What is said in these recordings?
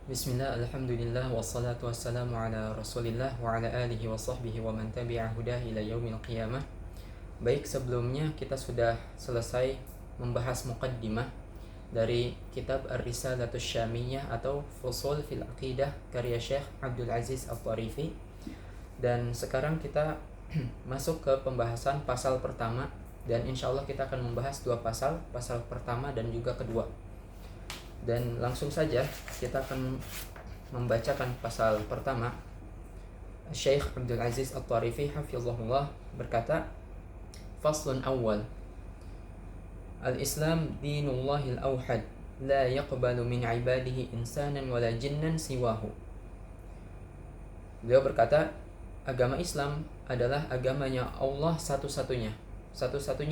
Bismillah, alhamdulillah, wassalatu wassalamu ala rasulillah wa ala alihi wa sahbihi wa man tabi'a hudah ila yaumil qiyamah. Baik, sebelumnya kita sudah selesai membahas muqaddimah dari kitab Ar-Risalatus Syamiyah atau Fusul fil Aqidah karya Syekh Abdul Aziz At-Tarifi. Dan sekarang kita masuk ke pembahasan pasal pertama, dan insya Allah kita akan membahas dua pasal, pasal pertama dan juga kedua. Dan langsung saja kita akan membacakan pasal pertama. Syekh Abdul Aziz At-Tarifi hafizahullah berkata, Faslun awal, Al-Islam dinullahil awhad, la yaqbalu min ibadihi insanan wala jinnan siwahu. Beliau berkata, agama Islam adalah agamanya Allah satu-satunya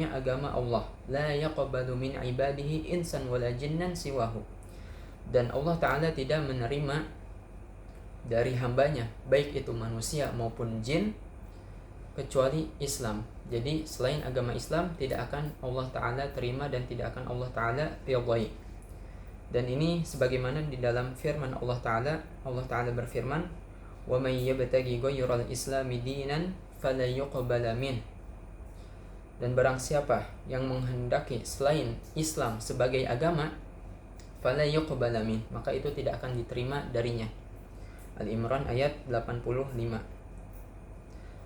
agama Allah, la yaqbalu min ibadihi insan wala jinnan siwahu. Dan Allah Ta'ala tidak menerima dari hambanya, baik itu manusia maupun jin, kecuali Islam. Jadi selain agama Islam tidak akan Allah Ta'ala terima dan tidak akan Allah Ta'ala ridhai. Dan ini sebagaimana di dalam firman Allah Ta'ala berfirman, wa may yabtaghi ghayral islami dinan fala yuqbala min. Dan barang siapa yang menghendaki selain Islam sebagai agama, fala yuqbala min, maka itu tidak akan diterima darinya. Al-Imran ayat 85.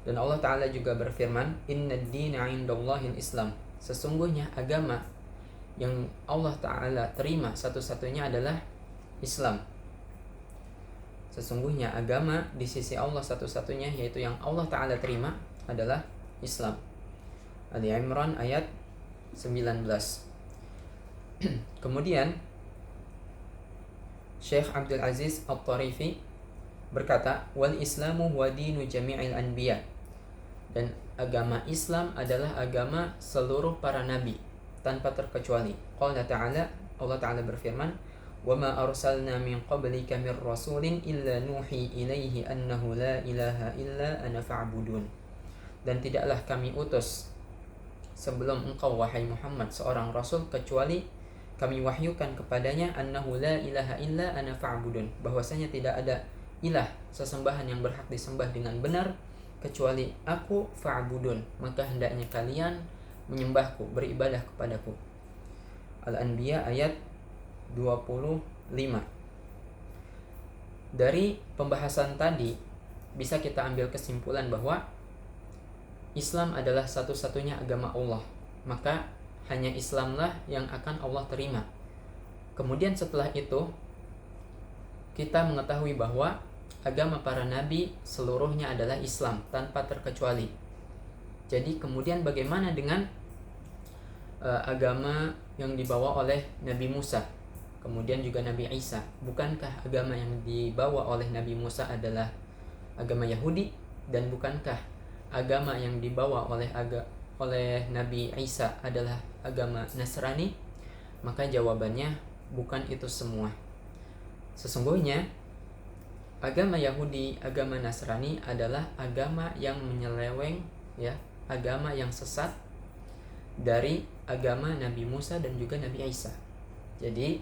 Dan Allah Ta'ala juga berfirman, innad dina indallahil Islam, sesungguhnya agama yang Allah Ta'ala terima satu-satunya adalah Islam. Sesungguhnya agama di sisi Allah satu-satunya, yaitu yang Allah Ta'ala terima, adalah Islam. Ali Imran ayat 19. Kemudian Syekh Abdul Aziz At-Tarifi berkata, wal islamu huwa dinu jami'il anbiya, dan agama Islam adalah agama seluruh para nabi tanpa terkecuali. Qala ta'ala, Allah Ta'ala berfirman, wa ma arsalna min qablika mir rasulin illa nuhi ilaihi annahu la ilaha illa ana fa'budun. Dan tidaklah kami utus sebelum engkau wahai Muhammad seorang rasul kecuali kami wahyukan kepadanya annahu la ilaha illa ana fa'budun, bahwasanya tidak ada ilah sesembahan yang berhak disembah dengan benar kecuali aku, fa'budun, maka hendaknya kalian menyembahku, beribadah kepadaku. Al-Anbiya ayat 25. Dari pembahasan tadi bisa kita ambil kesimpulan bahwa Islam adalah satu-satunya agama Allah, maka hanya Islamlah yang akan Allah terima. Kemudian setelah itu kita mengetahui bahwa agama para nabi seluruhnya adalah Islam tanpa terkecuali. Jadi kemudian bagaimana dengan agama yang dibawa oleh Nabi Musa, kemudian juga Nabi Isa? Bukankah agama yang dibawa oleh Nabi Musa adalah agama Yahudi, dan bukankah agama yang dibawa oleh Nabi Isa adalah agama Nasrani? Maka jawabannya bukan itu semua. Sesungguhnya agama Yahudi, agama Nasrani adalah agama yang menyeleweng, agama yang sesat dari agama Nabi Musa dan juga Nabi Isa. Jadi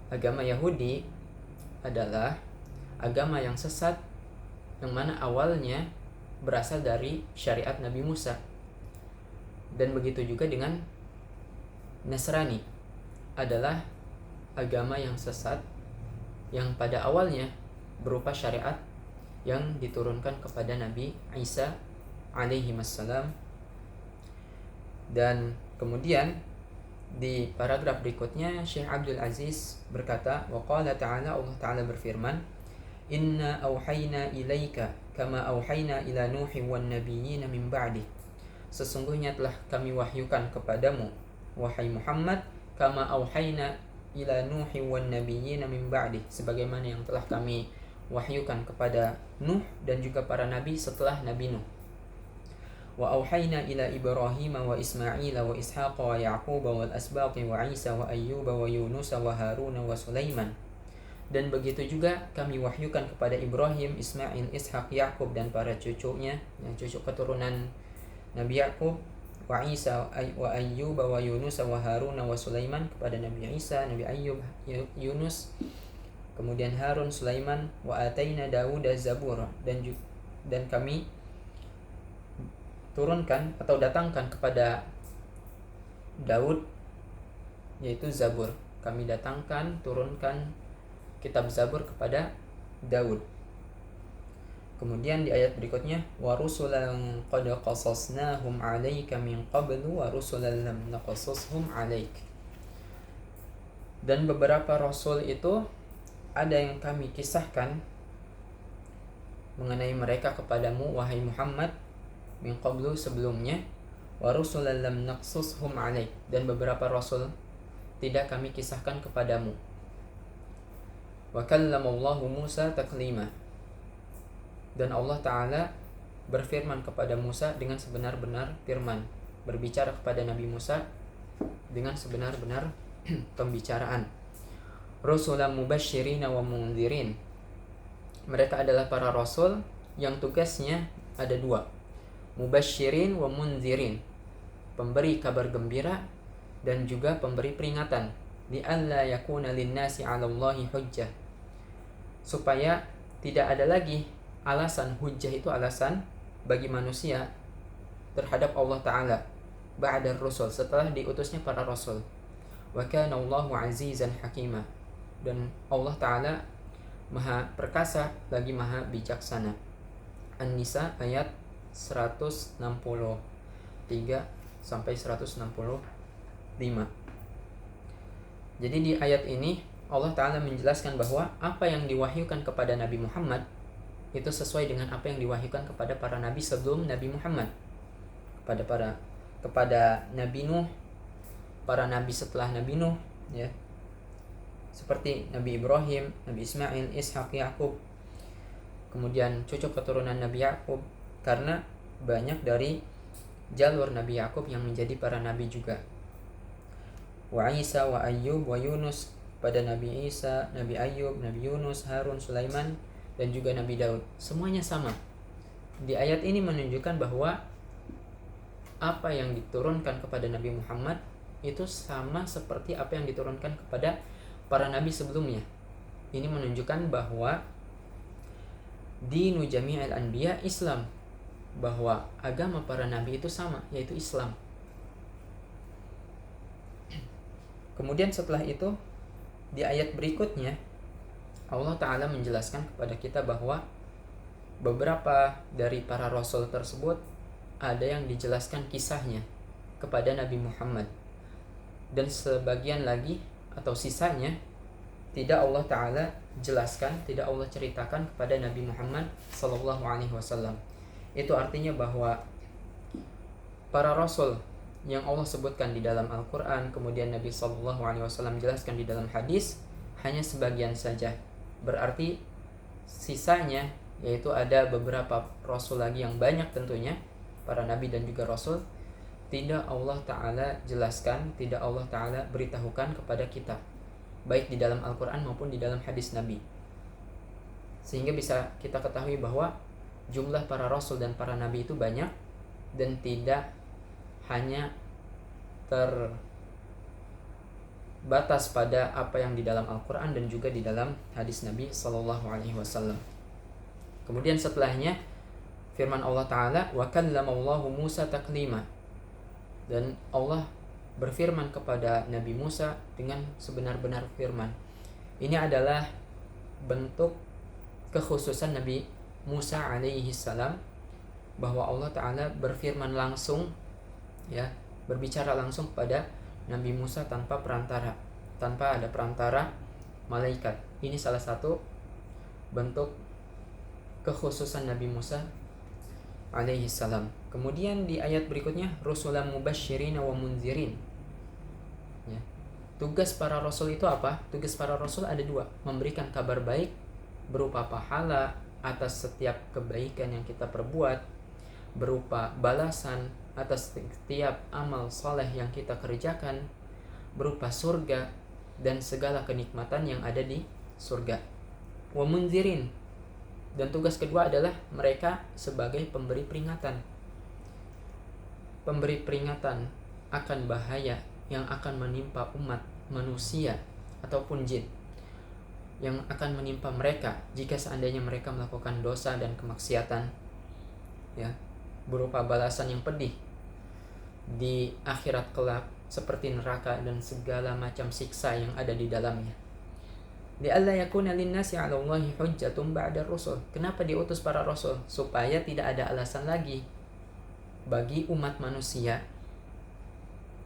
agama Yahudi adalah agama yang sesat, yang mana awalnya berasal dari syariat Nabi Musa. Dan begitu juga dengan Nasrani, adalah agama yang sesat yang pada awalnya berupa syariat yang diturunkan kepada Nabi Isa alaihi wassalam. Dan kemudian di paragraf berikutnya Syekh Abdul Aziz berkata, wa qala ta'ala, Allah Ta'ala berfirman, inna auhayna ilaika kama auhayna ila nuhi wan nabiyyin min ba'di, sesungguhnya telah kami wahyukan kepadamu wahai Muhammad, kama auhayna ila nuhi wan nabiyyin min ba'di, sebagaimana yang telah kami wahyukan kepada Nuh dan juga para nabi setelah Nabi Nuh. Wa auhayna ila Ibrahim wa Ismail wa Ishaq wa Yaqub wal asbaq wa Isa wa Ayyub wa Yunus wa Harun wa Sulaiman, dan begitu juga kami wahyukan kepada Ibrahim, Ismail, Ishaq, Yaqub dan para cucunya, yang cucu keturunan Nabi Yaqub, wa Isa wa Ayyub wa Yunus wa Harun wa Sulaiman, kepada Nabi Isa, Nabi Ayyub, Yunus, kemudian Harun, Sulaiman, wa ataina Dawuda zabura, dan kami turunkan atau datangkan kepada Daud yaitu Zabur. Kami datangkan, turunkan kitab Zabur kepada Daud. Kemudian di ayat berikutnya, wa rusulan qad qasasnahum 'alaika min qablu wa rusulan lam naqasushum 'alaik. Dan beberapa rasul itu ada yang kami kisahkan mengenai mereka kepadamu wahai Muhammad min qablu sebelumnya, wa rusulan lam naqsushum 'alaik, dan beberapa rasul tidak kami kisahkan kepadamu. Wa kallamallahu Musa taklima, dan Allah Ta'ala berfirman kepada Musa dengan sebenar-benar firman, berbicara kepada Nabi Musa dengan sebenar-benar pembicaraan. Rusulan mubashirina wa mundzirin, mereka adalah para rasul yang tugasnya ada dua, mubashirin wa mundzirin, pemberi kabar gembira dan juga pemberi peringatan, li'alla yakuna linnasi 'ala Allahi hujjah, supaya tidak ada lagi alasan. Hujjah itu alasan bagi manusia terhadap Allah Ta'ala ba'da rusul, setelah diutusnya para rasul. Wa kana Allahu 'azizan hakima, dan Allah Ta'ala Maha perkasa lagi Maha bijaksana. An-Nisa ayat 163 sampai 165. Jadi di ayat ini Allah Ta'ala menjelaskan bahwa apa yang diwahyukan kepada Nabi Muhammad itu sesuai dengan apa yang diwahyukan kepada para nabi sebelum Nabi Muhammad, kepada Nabi Nuh, para nabi setelah Nabi Nuh, ya, seperti Nabi Ibrahim, Nabi Ismail, Ishak, Yakub, kemudian cucu keturunan Nabi Yakub, karena banyak dari jalur Nabi Yakub yang menjadi para nabi juga. Wa Isa wa Ayyub wa Yunus, pada Nabi Isa, Nabi Ayyub, Nabi Yunus, Harun, Sulaiman, dan juga Nabi Daud. Semuanya sama. Di ayat ini menunjukkan bahwa apa yang diturunkan kepada Nabi Muhammad itu sama seperti apa yang diturunkan kepada para nabi sebelumnya. Ini menunjukkan bahwa dinu jami'il anbiya Islam, bahwa agama para nabi itu sama, yaitu Islam. Kemudian setelah itu di ayat berikutnya Allah Ta'ala menjelaskan kepada kita bahwa beberapa dari para rasul tersebut ada yang dijelaskan kisahnya kepada Nabi Muhammad, dan sebagian lagi atau sisanya tidak Allah Ta'ala jelaskan, tidak Allah ceritakan kepada Nabi Muhammad SAW. Itu artinya bahwa para rasul yang Allah sebutkan di dalam Al-Quran, kemudian Nabi SAW jelaskan di dalam hadis, hanya sebagian saja. Berarti sisanya, yaitu ada beberapa rasul lagi yang banyak tentunya, para nabi dan juga rasul, tidak Allah Ta'ala jelaskan, tidak Allah Ta'ala beritahukan kepada kita, baik di dalam Al-Quran maupun di dalam hadis Nabi. Sehingga bisa kita ketahui bahwa jumlah para rasul dan para nabi itu banyak, dan tidak hanya terbatas pada apa yang di dalam Al-Quran dan juga di dalam hadis Nabi SAW. Kemudian setelahnya firman Allah Ta'ala, wa kallamallahu Musa taklima, dan Allah berfirman kepada Nabi Musa dengan sebenar-benar firman. Ini adalah bentuk kekhususan Nabi Musa alaihi salam, bahwa Allah Ta'ala berfirman langsung, ya, berbicara langsung kepada Nabi Musa tanpa perantara, tanpa ada perantara malaikat. Ini salah satu bentuk kekhususan Nabi Musa alaihi salam. Kemudian di ayat berikutnya, rusulan mubasysyirin wa mundzirin, ya. Tugas para rasul itu apa? Tugas para rasul ada dua, memberikan kabar baik berupa pahala atas setiap kebaikan yang kita perbuat, berupa balasan atas setiap amal soleh yang kita kerjakan, berupa surga dan segala kenikmatan yang ada di surga. Wa mundzirin, dan tugas kedua adalah mereka sebagai pemberi peringatan. Pemberi peringatan akan bahaya yang akan menimpa umat manusia ataupun jin. yang akan menimpa mereka jika seandainya mereka melakukan dosa dan kemaksiatan, ya, berupa balasan yang pedih di akhirat kelak seperti neraka dan segala macam siksa yang ada di dalamnya. Li'alla yakuna linnasi 'ala Allahi hujjatun ba'da rusul. Kenapa diutus para rasul? Supaya tidak ada alasan lagi bagi umat manusia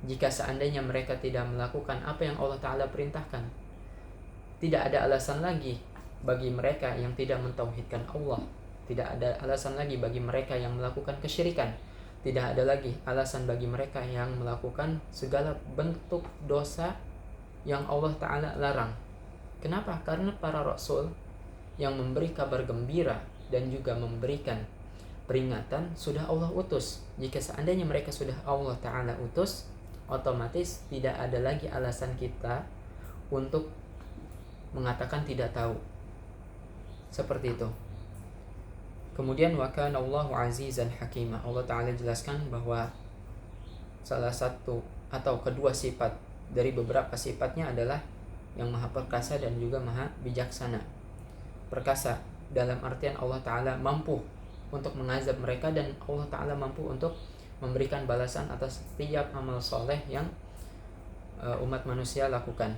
jika seandainya mereka tidak melakukan apa yang Allah Ta'ala perintahkan. Tidak ada alasan lagi bagi mereka yang tidak mentauhidkan Allah. Tidak ada alasan lagi bagi mereka yang melakukan kesyirikan. Tidak ada lagi alasan bagi mereka yang melakukan segala bentuk dosa yang Allah Ta'ala larang. Kenapa? Karena para rasul yang memberi kabar gembira dan juga memberikan peringatan sudah Allah utus. Jika seandainya mereka sudah Allah Ta'ala utus, otomatis tidak ada lagi alasan kita untuk mengatakan tidak tahu. Seperti itu. Kemudian wa kana Allahu azizan hakima. Allah Ta'ala jelaskan bahwa salah satu atau kedua sifat dari beberapa sifatnya adalah yang maha perkasa dan juga maha bijaksana. Perkasa dalam artian Allah Ta'ala mampu untuk mengazab mereka dan Allah Ta'ala mampu untuk memberikan balasan atas setiap amal soleh yang umat manusia lakukan.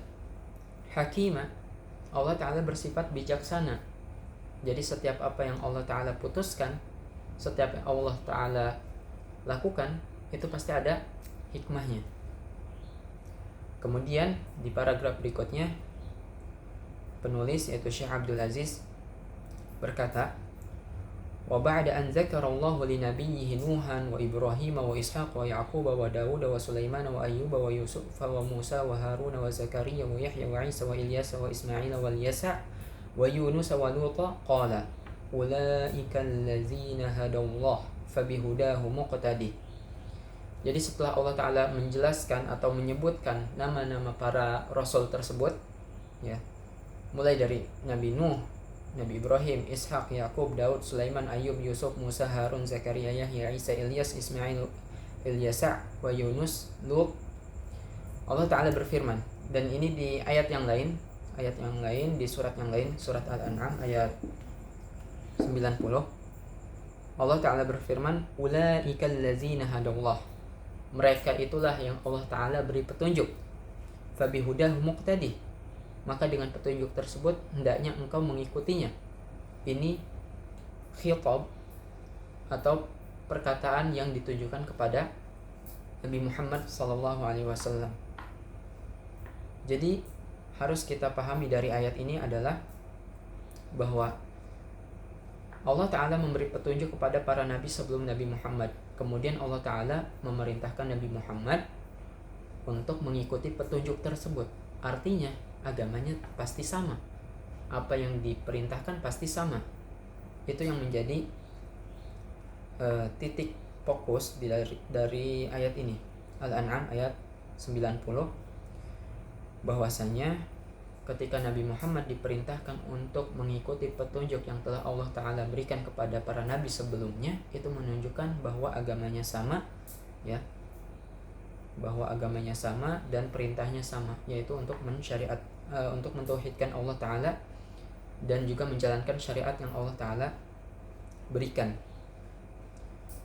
Hakima, Allah Ta'ala bersifat bijaksana. Jadi setiap apa yang Allah Ta'ala putuskan, setiap yang Allah Ta'ala lakukan, itu pasti ada hikmahnya. Kemudian di paragraf berikutnya, penulis yaitu Syekh Abdul Aziz berkata, wa ba'da an dzakara Allah li nabiyhi Nuhan wa Ibrahim wa Ishaq wa Yaqub wa Daud wa Sulaiman wa Ayyub wa Yusuf wa Musa wa Harun wa Zakaria wa Yahya wa Isa wa Ilyas wa Ismail wa Yasa wa Yunus wa Lut qala ulaika allazina hadallah fabihudahu muqtadi. Jadi setelah Allah Ta'ala menjelaskan atau menyebutkan nama-nama para rasul tersebut, ya, mulai dari Nabi Nuh, Nabi Ibrahim, Ishak, Yakub, Daud, Sulaiman, Ayub, Yusuf, Musa, Harun, Zakaria, Yahya, Isa, Ilyas, Ismail, Ilyasa, wa Yunus, Lut. Allah Ta'ala berfirman, dan ini di ayat yang lain, di surat yang lain, surat Al-An'am ayat 90. Allah Ta'ala berfirman, ulaika allazina hadallah. Mereka itulah yang Allah Ta'ala beri petunjuk. Fabihudahu muqtadi. Maka dengan petunjuk tersebut hendaknya engkau mengikutinya. Ini khitab atau perkataan yang ditujukan kepada Nabi Muhammad SAW. Jadi harus kita pahami dari ayat ini adalah bahwa Allah Ta'ala memberi petunjuk kepada para nabi sebelum Nabi Muhammad. Kemudian Allah Ta'ala memerintahkan Nabi Muhammad untuk mengikuti petunjuk tersebut. Artinya agamanya pasti sama. Apa yang diperintahkan pasti sama. Itu yang menjadi titik fokus dari ayat ini. Al-An'am ayat 90. Bahwasanya ketika Nabi Muhammad diperintahkan untuk mengikuti petunjuk yang telah Allah Ta'ala berikan kepada para nabi sebelumnya, itu menunjukkan bahwa agamanya sama, ya, bahwa agamanya sama dan perintahnya sama, yaitu untuk untuk mentauhidkan Allah Ta'ala dan juga menjalankan syariat yang Allah Ta'ala berikan.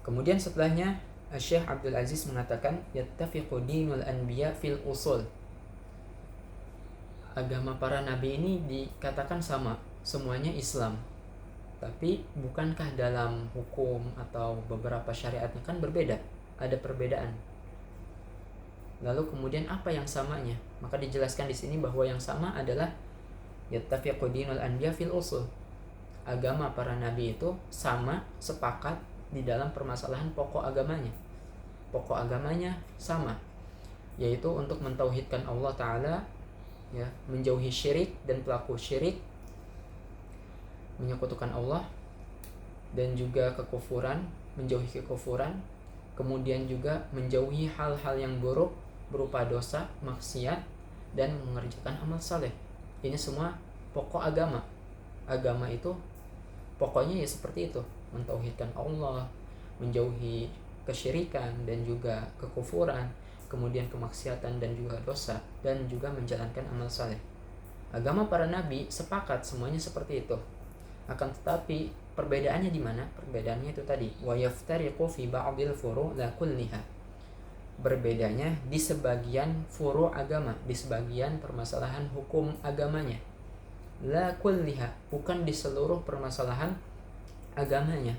Kemudian setelahnya Syekh Abdul Aziz mengatakan, yattafiqu dinul anbiya fil usul. Agama para nabi ini dikatakan sama, semuanya Islam. Tapi bukankah dalam hukum atau beberapa syariatnya kan berbeda, ada perbedaan. Lalu kemudian apa yang samanya? Maka dijelaskan di sini bahwa yang sama adalah yattafiqu dinul anbiya fil usul. Agama para nabi itu sama, sepakat di dalam permasalahan pokok agamanya. Pokok agamanya sama, yaitu untuk mentauhidkan Allah Ta'ala, ya, menjauhi syirik dan pelaku syirik, menyekutukan Allah, dan juga kekufuran, menjauhi kekufuran, kemudian juga menjauhi hal-hal yang buruk berupa dosa, maksiat, dan mengerjakan amal saleh. Ini semua pokok agama. Agama itu pokoknya ya seperti itu, mentauhidkan Allah, menjauhi kesyirikan dan juga kekufuran, kemudian kemaksiatan dan juga dosa, dan juga menjalankan amal saleh. Agama para nabi sepakat semuanya seperti itu. Akan tetapi perbedaannya di mana? Perbedaannya itu tadi, wa yaftariqu fi ba'dil furu' la kulliha. Berbedanya di sebagian furu' agama, di sebagian permasalahan hukum agamanya. La kulliha, bukan di seluruh permasalahan agamanya.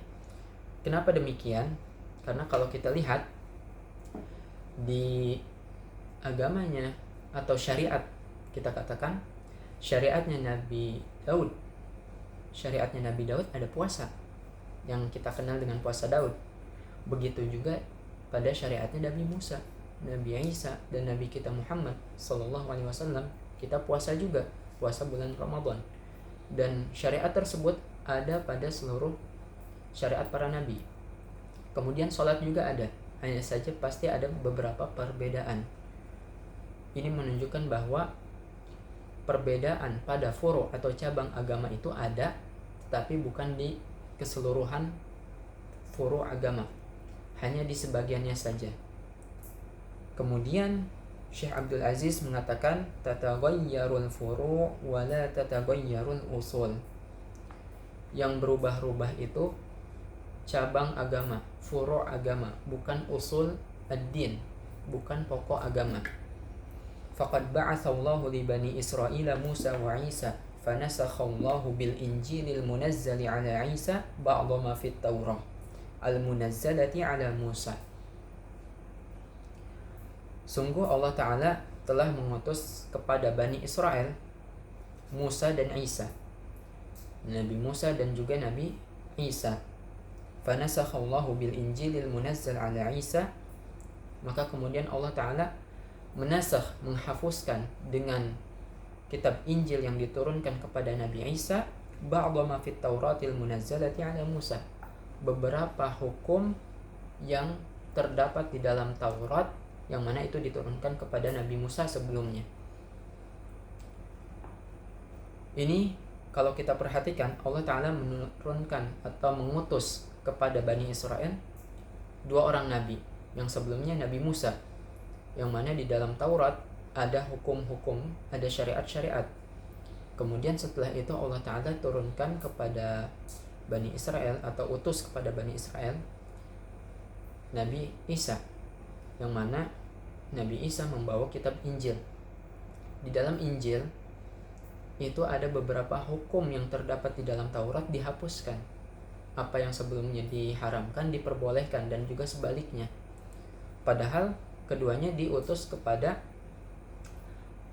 Kenapa demikian? Karena kalau kita lihat di agamanya atau syariat, kita katakan syariatnya Nabi Daud. Syariatnya Nabi Daud ada puasa yang kita kenal dengan puasa Daud. Begitu juga pada syariatnya Nabi Musa, Nabi Isa, dan Nabi kita Muhammad sallallahu alaihi wasallam, kita puasa juga, puasa bulan Ramadan. Dan syariat tersebut ada pada seluruh syariat para nabi. Kemudian sholat juga ada, hanya saja pasti ada beberapa perbedaan. Ini menunjukkan bahwa perbedaan pada furu' atau cabang agama itu ada, tetapi bukan di keseluruhan furu' agama, hanya di sebagiannya saja. Kemudian Syekh Abdul Aziz mengatakan tataghayyarul furu' wa la tataghayyarul usul. Yang berubah-ubah itu cabang agama, furu' agama, bukan usul ad-din, bukan pokok agama. Faqad ba'atsallahu li bani Israila Musa wa Isa fanasakhallahu bil injilil munazzali ala Isa ba'dha ma fit Taurah al munazzalati ala Musa. Sungguh Allah Ta'ala telah mengutus kepada Bani Israel Musa dan Isa, Nabi Musa dan juga Nabi Isa. Fanasakhallahu bil injilil munazzal ala Isa, maka kemudian Allah Ta'ala menasakh, menghapuskan dengan kitab Injil yang diturunkan kepada Nabi Isa ba'dha ma fit Tauratil munazzalati ala Musa, beberapa hukum yang terdapat di dalam Taurat yang mana itu diturunkan kepada Nabi Musa sebelumnya. Ini kalau kita perhatikan, Allah Ta'ala menurunkan atau mengutus kepada Bani Israel 2 orang nabi, yang sebelumnya Nabi Musa, yang mana di dalam Taurat ada hukum-hukum, ada syariat-syariat. Kemudian setelah itu Allah Ta'ala turunkan kepada Bani Israel atau utus kepada Bani Israel Nabi Isa, yang mana Nabi Isa membawa kitab Injil. Di dalam Injil itu ada beberapa hukum yang terdapat di dalam Taurat dihapuskan. Apa yang sebelumnya diharamkan diperbolehkan, dan juga sebaliknya. Padahal keduanya diutus kepada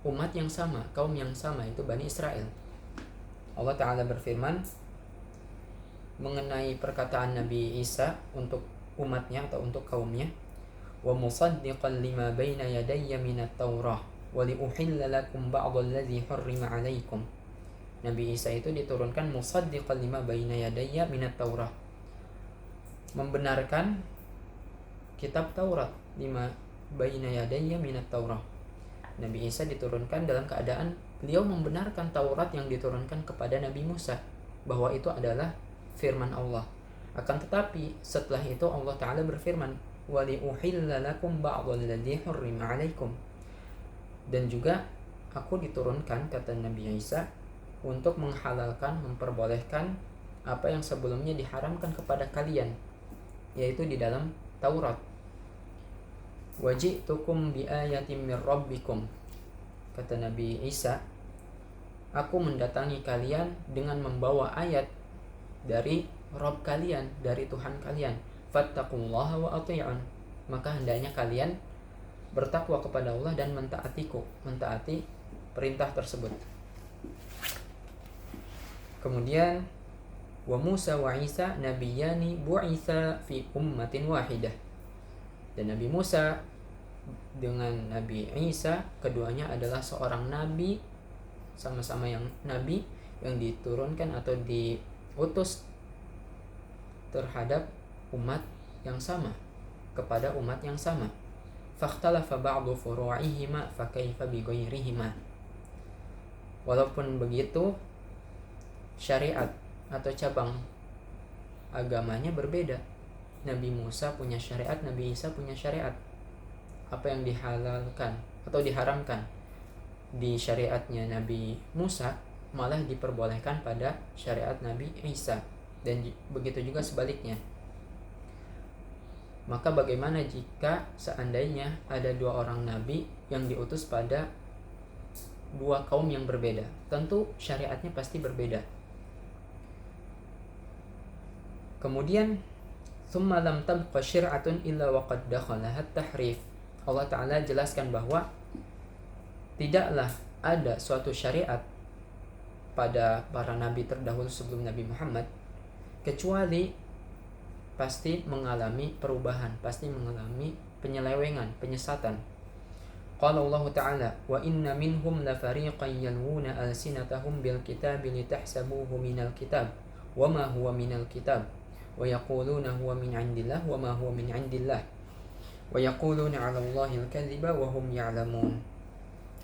umat yang sama, kaum yang sama, itu Bani Israel. Allah Ta'ala berfirman mengenai perkataan Nabi Isa untuk umatnya atau untuk kaumnya, wa musaddiqan lima baina yadayya minat Taurah wa liuhilla lakum ba'dalladzi harrima 'alaikum. Nabi Isa itu diturunkan musaddiqan lima baina yadayya minat Taurah, membenarkan kitab Taurat, lima baina yadayya minat Taurah. Nabi Isa diturunkan dalam keadaan beliau membenarkan Taurat yang diturunkan kepada Nabi Musa, bahwa itu adalah firman Allah. Akan tetapi setelah itu Allah Ta'ala berfirman, wa liuhilla lakum ba'dalladzi harrima 'alaikum. Dan juga aku diturunkan, kata Nabi Isa, untuk menghalalkan, memperbolehkan apa yang sebelumnya diharamkan kepada kalian, yaitu di dalam Taurat. Waji'tukum biayatin mir rabbikum, kata Nabi Isa, aku mendatangi kalian dengan membawa ayat dari Rabb kalian, dari Tuhan kalian. Fattaqullaha wa ati'un, maka hendaknya kalian bertakwa kepada Allah dan mentaatiku, mentaati perintah tersebut. Kemudian wa Musa wa Isa nabiyani bu'itsa fi ummatin wahidah. Dan Nabi Musa dengan Nabi Isa, keduanya adalah seorang nabi, sama-sama yang nabi yang diturunkan atau diutus terhadap umat yang sama, kepada umat yang sama. Fakhtalafa ba'du furu'ihima fa kaifa bi ghairihima. Walaupun begitu, syariat atau cabang agamanya berbeda. Nabi Musa punya syariat, Nabi Isa punya syariat. Apa yang dihalalkan atau diharamkan di syariatnya Nabi Musa malah diperbolehkan pada syariat Nabi Isa, dan begitu juga sebaliknya. Maka bagaimana jika seandainya ada dua orang nabi yang diutus pada dua kaum yang berbeda? Tentu syariatnya pasti berbeda. Kemudian thumma lam tabqa syir'atun illa waqad dakhalaha at-tahrif. Allah Ta'ala jelaskan bahwa tidaklah ada suatu syariat pada para nabi terdahulu sebelum Nabi Muhammad kecuali pasti mengalami perubahan, pasti mengalami penyelewengan, penyesatan. Qala Allah Ta'ala, wa inna minhum lafariqan yalwuna alsinatahum bil kitabi litahsabuhu minal kitab wa ma huwa minal kitab wa yaquluna huwa min 'indillah wa ma huwa min 'indillah wa yaquluna 'ala Allahi al-kadhiba wa hum ya'lamun.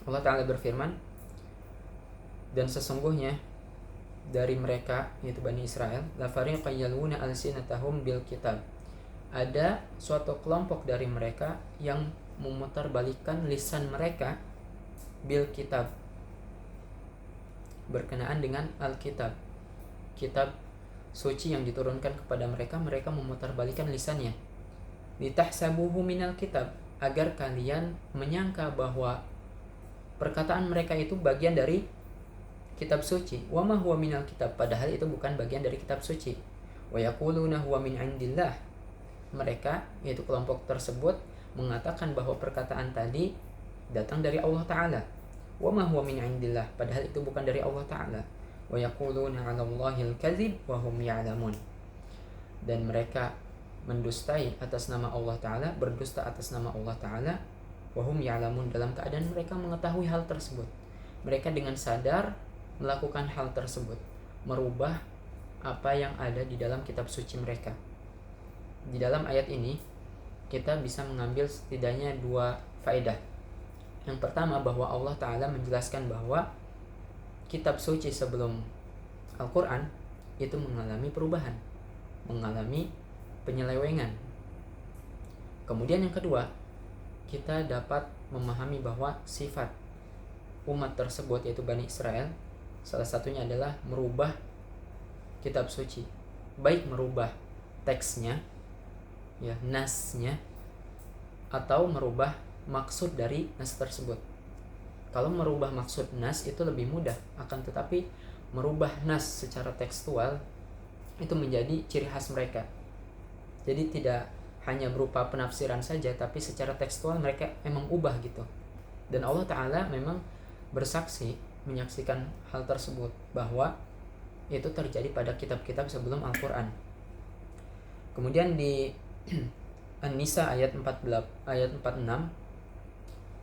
Allah Ta'ala berfirman, dan sesungguhnya dari mereka, yaitu Bani Israel, la fariqan yalwuna alsinatahum bil kitab, ada suatu kelompok dari mereka yang memutarbalikkan lisan mereka bil kitab, berkenaan dengan Alkitab, kitab suci yang diturunkan kepada mereka. Mereka memutarbalikkan lisannya, litahsabuhu minal kitab, agar kalian menyangka bahwa perkataan mereka itu bagian dari kitab suci. Wa ma huwa minal kitab, padahal itu bukan bagian dari kitab suci. Wa yaquluna huwa min 'indillah, mereka, yaitu kelompok tersebut, mengatakan bahwa perkataan tadi datang dari Allah Ta'ala. Wa ma huwa min 'indillah, padahal itu bukan dari Allah Ta'ala. Wa yaquluna 'ala Allahil kadzib wa hum ya'lamun, dan mereka mendustai atas nama Allah Ta'ala, berdusta atas nama Allah Ta'ala, wa hum ya'lamun, dalam keadaan mereka mengetahui hal tersebut. Mereka dengan sadar melakukan hal tersebut, merubah apa yang ada di dalam kitab suci mereka. Di dalam ayat ini kita bisa mengambil setidaknya dua faedah. Yang pertama, bahwa Allah Ta'ala menjelaskan bahwa kitab suci sebelum Al-Quran itu mengalami perubahan, mengalami penyelewengan. Kemudian yang kedua, kita dapat memahami bahwa sifat umat tersebut, yaitu Bani Israel, salah satunya adalah merubah kitab suci, baik merubah teksnya, ya, nasnya, atau merubah maksud dari nas tersebut. Kalau merubah maksud nas itu lebih mudah, akan tetapi merubah nas secara tekstual itu menjadi ciri khas mereka. Jadi tidak hanya berupa penafsiran saja, tapi secara tekstual mereka memang ubah gitu. Dan Allah Ta'ala memang bersaksi, menyaksikan hal tersebut, bahwa itu terjadi pada kitab-kitab sebelum Al-Quran. Kemudian di An-Nisa ayat 46,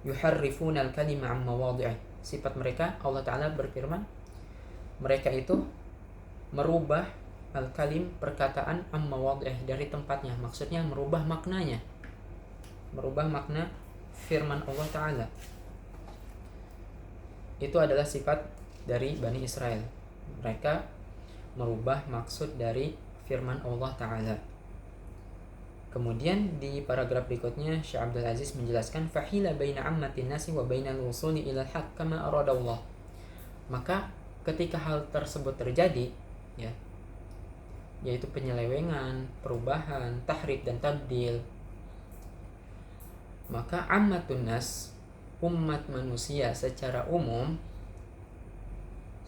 yuharrifuna al-kalima amma wadhi'ih, sifat mereka, Allah Ta'ala berfirman, mereka itu merubah al-kalim, perkataan, amma wadhi'ih, dari tempatnya, maksudnya merubah maknanya, merubah makna firman Allah Ta'ala. Itu adalah sifat dari Bani Israel, mereka merubah maksud dari firman Allah Ta'ala. Kemudian di paragraf berikutnya Syekh Abdul Aziz menjelaskan, fahila baina ammatin nasi wa baina al-wusuli ila al-haq kama arada Allah. Maka ketika hal tersebut terjadi, ya, yaitu penyelewengan, perubahan, tahrif dan tabdil, maka ammatun nas, umat manusia secara umum,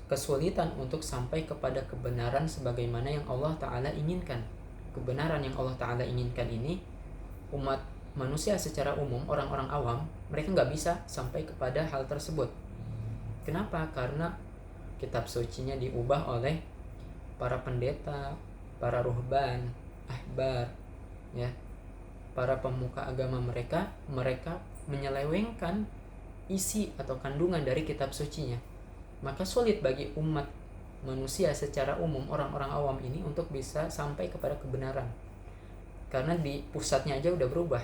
kesulitan untuk sampai kepada kebenaran sebagaimana yang Allah Ta'ala inginkan. Kebenaran yang Allah Ta'ala inginkan ini, umat manusia secara umum, orang-orang awam, mereka nggak bisa sampai kepada hal tersebut. Kenapa? Karena kitab sucinya diubah oleh para pendeta, para ruhban, ahbar, ya, para pemuka agama mereka menyelewengkan isi atau kandungan dari kitab sucinya. Maka sulit bagi umat manusia secara umum, orang-orang awam ini, untuk bisa sampai kepada kebenaran, karena di pusatnya aja udah berubah,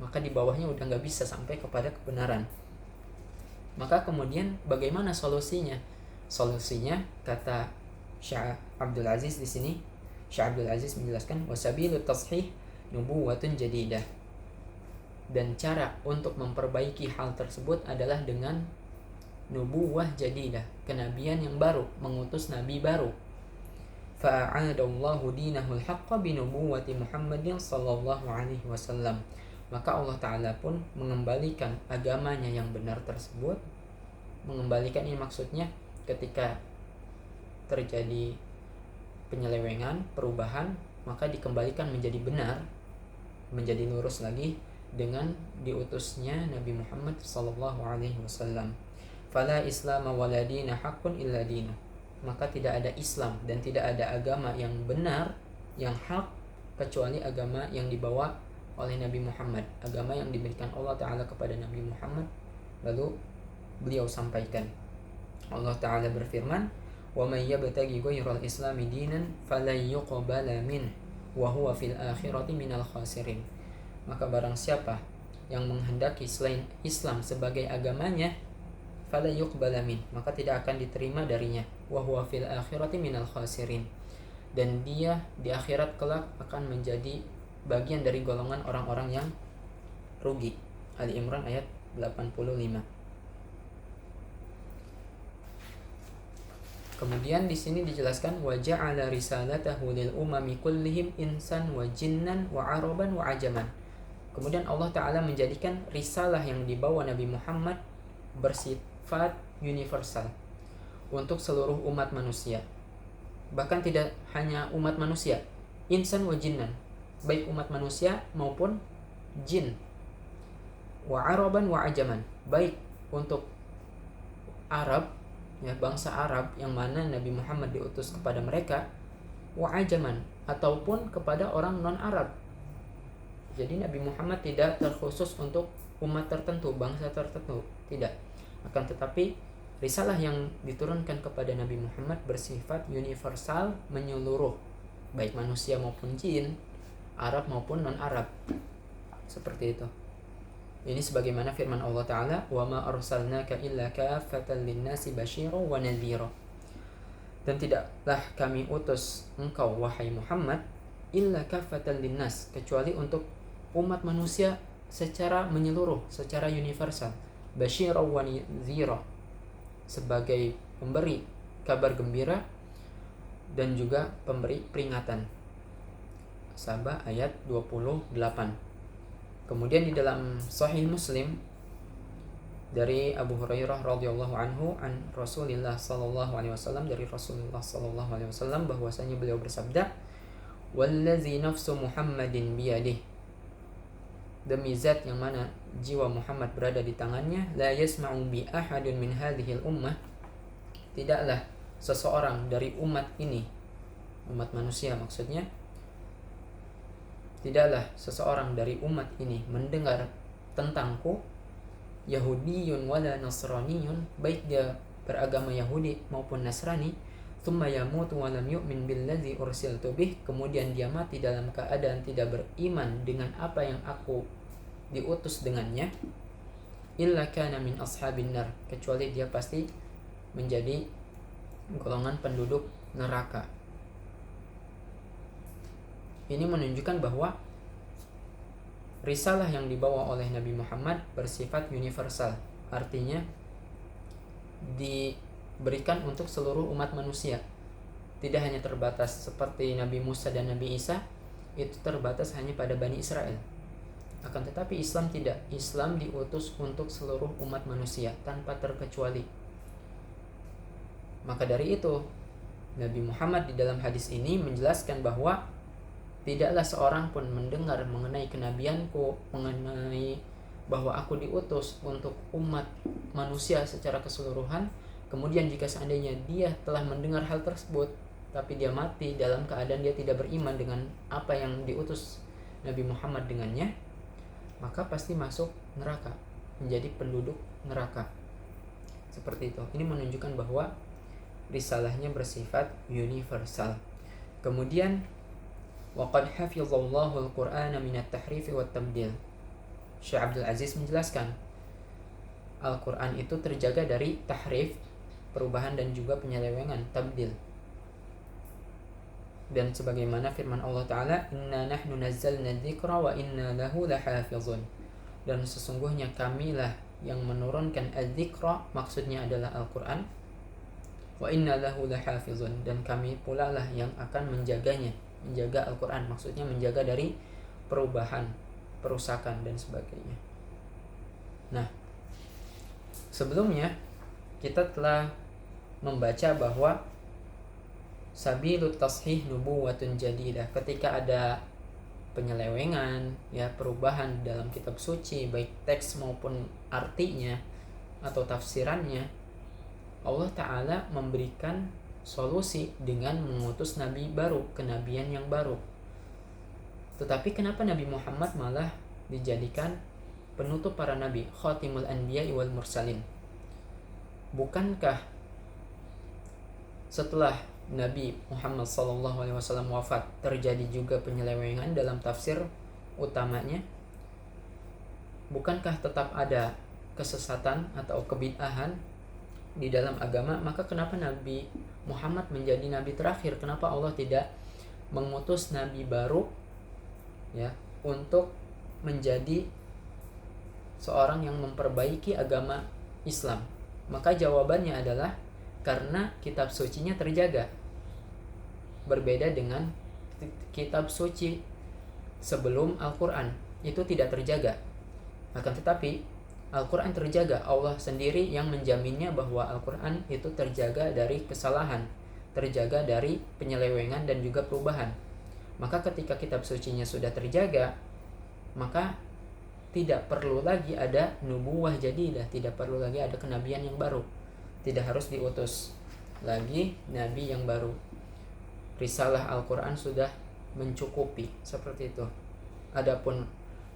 maka di bawahnya udah nggak bisa sampai kepada kebenaran. Maka kemudian bagaimana solusinya? Solusinya, kata Syekh Abdul Aziz di sini, Syekh Abdul Aziz menjelaskan, wasabilut tashih nubuwatun jadidah, dan cara untuk memperbaiki hal tersebut adalah dengan nubuwah jadidah, kenabian yang baru, mengutus nabi baru. Fa'adallahu dinahul haqqa binubuwati Muhammadin sallallahu alaihi wasallam. Maka Allah Ta'ala pun mengembalikan agamanya yang benar tersebut. Mengembalikan ini maksudnya ketika terjadi penyelewengan, perubahan, maka dikembalikan menjadi benar, menjadi lurus lagi dengan diutusnya Nabi Muhammad sallallahu alaihi wasallam. Fala islama wala dina haqqun illa dinu. Maka tidak ada Islam dan tidak ada agama yang benar, yang hak, kecuali agama yang dibawa oleh Nabi Muhammad, agama yang diberikan Allah Ta'ala kepada Nabi Muhammad. Lalu beliau sampaikan, Allah Ta'ala berfirman, وَمَنْ يَبْتَغِي غَيْرَ الْإِسْلَامِ دِينًا فَلَنْ يُقْبَلَ مِنْهُ وَهُوَ فِي الْآخِرَةِ مِنَ الْخَاسِرِينَ. Maka barang siapa yang menghendaki selain Islam sebagai agamanya, fala yuqbala min, maka tidak akan diterima darinya, wa huwa fil akhirati minal khasirin, dan dia di akhirat kelak akan menjadi bagian dari golongan orang-orang yang rugi. Ali Imran ayat 85. Kemudian di sini dijelaskan wa ja'ala risalatahu lil umami kullihim insan wa jinnan wa araban wa ajaman. Kemudian Allah Ta'ala menjadikan risalah yang dibawa Nabi Muhammad bersifat universal untuk seluruh umat manusia. Bahkan tidak hanya umat manusia, insan wa jinnan, baik umat manusia maupun jin. Wa araban wa ajaman, baik untuk Arab, ya, bangsa Arab yang mana Nabi Muhammad diutus kepada mereka, wa ajaman, ataupun kepada orang non-Arab. Jadi Nabi Muhammad tidak terkhusus untuk umat tertentu, bangsa tertentu, tidak. Akan tetapi risalah yang diturunkan kepada Nabi Muhammad bersifat universal, menyeluruh, baik manusia maupun jin, Arab maupun non-Arab. Seperti itu. Ini sebagaimana firman Allah Ta'ala, وَمَا أَرْسَلْنَاكَ إِلَّا كَافَّةً لِلنَّاسِ بَشِيرًا وَنَذِيرًا. Dan tidaklah kami utus engkau, wahai Muhammad, illa kafatan linnas, kecuali untuk umat manusia secara menyeluruh, secara universal. Basyiran wa nadhira, sebagai pemberi kabar gembira dan juga pemberi peringatan. Sabah ayat 28. Kemudian di dalam Sahih Muslim dari Abu Hurairah radhiyallahu anhu an Rasulillah sallallahu alaihi wasallam, dari Rasulullah sallallahu alaihi wasallam bahwasanya beliau bersabda, "Wallazi nafsu Muhammadin biyadihi." Demi zat yang mana jiwa Muhammad berada di tangannya, la yasma'u bi ahadun min hadhil ummah, tidaklah seseorang dari umat ini, umat manusia maksudnya, tidaklah seseorang dari umat ini mendengar tentangku, Yahudiyun wala Nasraniyun, baik dia beragama Yahudi maupun Nasrani, thumma yamutu wa lam yu'min billadzi ursiltu bih, kemudian dia mati dalam keadaan tidak beriman dengan apa yang aku diutus dengannya, illa kana min ashabin nar, kecuali dia pasti menjadi golongan penduduk neraka. Ini menunjukkan bahwa risalah yang dibawa oleh Nabi Muhammad bersifat universal, artinya diberikan untuk seluruh umat manusia, tidak hanya terbatas seperti Nabi Musa dan Nabi Isa, itu terbatas hanya pada Bani Israel. Akan tetapi Islam tidak, Islam diutus untuk seluruh umat manusia tanpa terkecuali. Maka dari itu Nabi Muhammad di dalam hadis ini menjelaskan bahwa tidaklah seorang pun mendengar mengenai kenabianku, mengenai bahwa aku diutus untuk umat manusia secara keseluruhan, kemudian jika seandainya dia telah mendengar hal tersebut tapi dia mati dalam keadaan dia tidak beriman dengan apa yang diutus Nabi Muhammad dengannya, maka pasti masuk neraka, menjadi penduduk neraka. Seperti itu. Ini menunjukkan bahwa risalahnya bersifat universal. Kemudian waqad hafizallahu al-Qur'ana min at-tahrif wa at-tabdil. Syekh Abdul Aziz menjelaskan Al-Qur'an itu terjaga dari tahrif, perubahan, dan juga penyelewengan, tabdil. Dan sebagaimana firman Allah Ta'ala, inna nahnu nazzalna dzikra wa inna lahu lahafizun, dan sesungguhnya kamilah yang menurunkan adzikra, maksudnya adalah Al-Quran. Wa inna lahu lahafizun, dan kami pula lah yang akan menjaganya, menjaga Al-Quran, maksudnya menjaga dari perubahan, perusakan dan sebagainya. Nah, sebelumnya kita telah membaca bahwa sabilut tashih nubuwatun jadidah, ketika ada penyelewengan, ya, perubahan dalam kitab suci, baik teks maupun artinya atau tafsirannya, Allah Ta'ala memberikan solusi dengan mengutus nabi baru, kenabian yang baru. Tetapi kenapa Nabi Muhammad malah dijadikan penutup para nabi, khatimul anbiya wal mursalin? Bukankah setelah Nabi Muhammad SAW wafat terjadi juga penyelewengan dalam tafsir utamanya? Bukankah tetap ada kesesatan atau kebid'ahan di dalam agama? Maka kenapa Nabi Muhammad menjadi nabi terakhir? Kenapa Allah tidak mengutus nabi baru, ya, untuk menjadi seorang yang memperbaiki agama Islam? Maka jawabannya adalah karena kitab sucinya terjaga. Berbeda dengan kitab suci sebelum Al-Quran, itu tidak terjaga. Akan tetapi Al-Quran terjaga. Allah sendiri yang menjaminnya bahwa Al-Quran itu terjaga dari kesalahan, terjaga dari penyelewengan dan juga perubahan. Maka ketika kitab sucinya sudah terjaga, maka tidak perlu lagi ada nubuwah jadidah, tidak perlu lagi ada kenabian yang baru, tidak harus diutus lagi nabi yang baru. Risalah Al-Quran sudah mencukupi, seperti itu. Adapun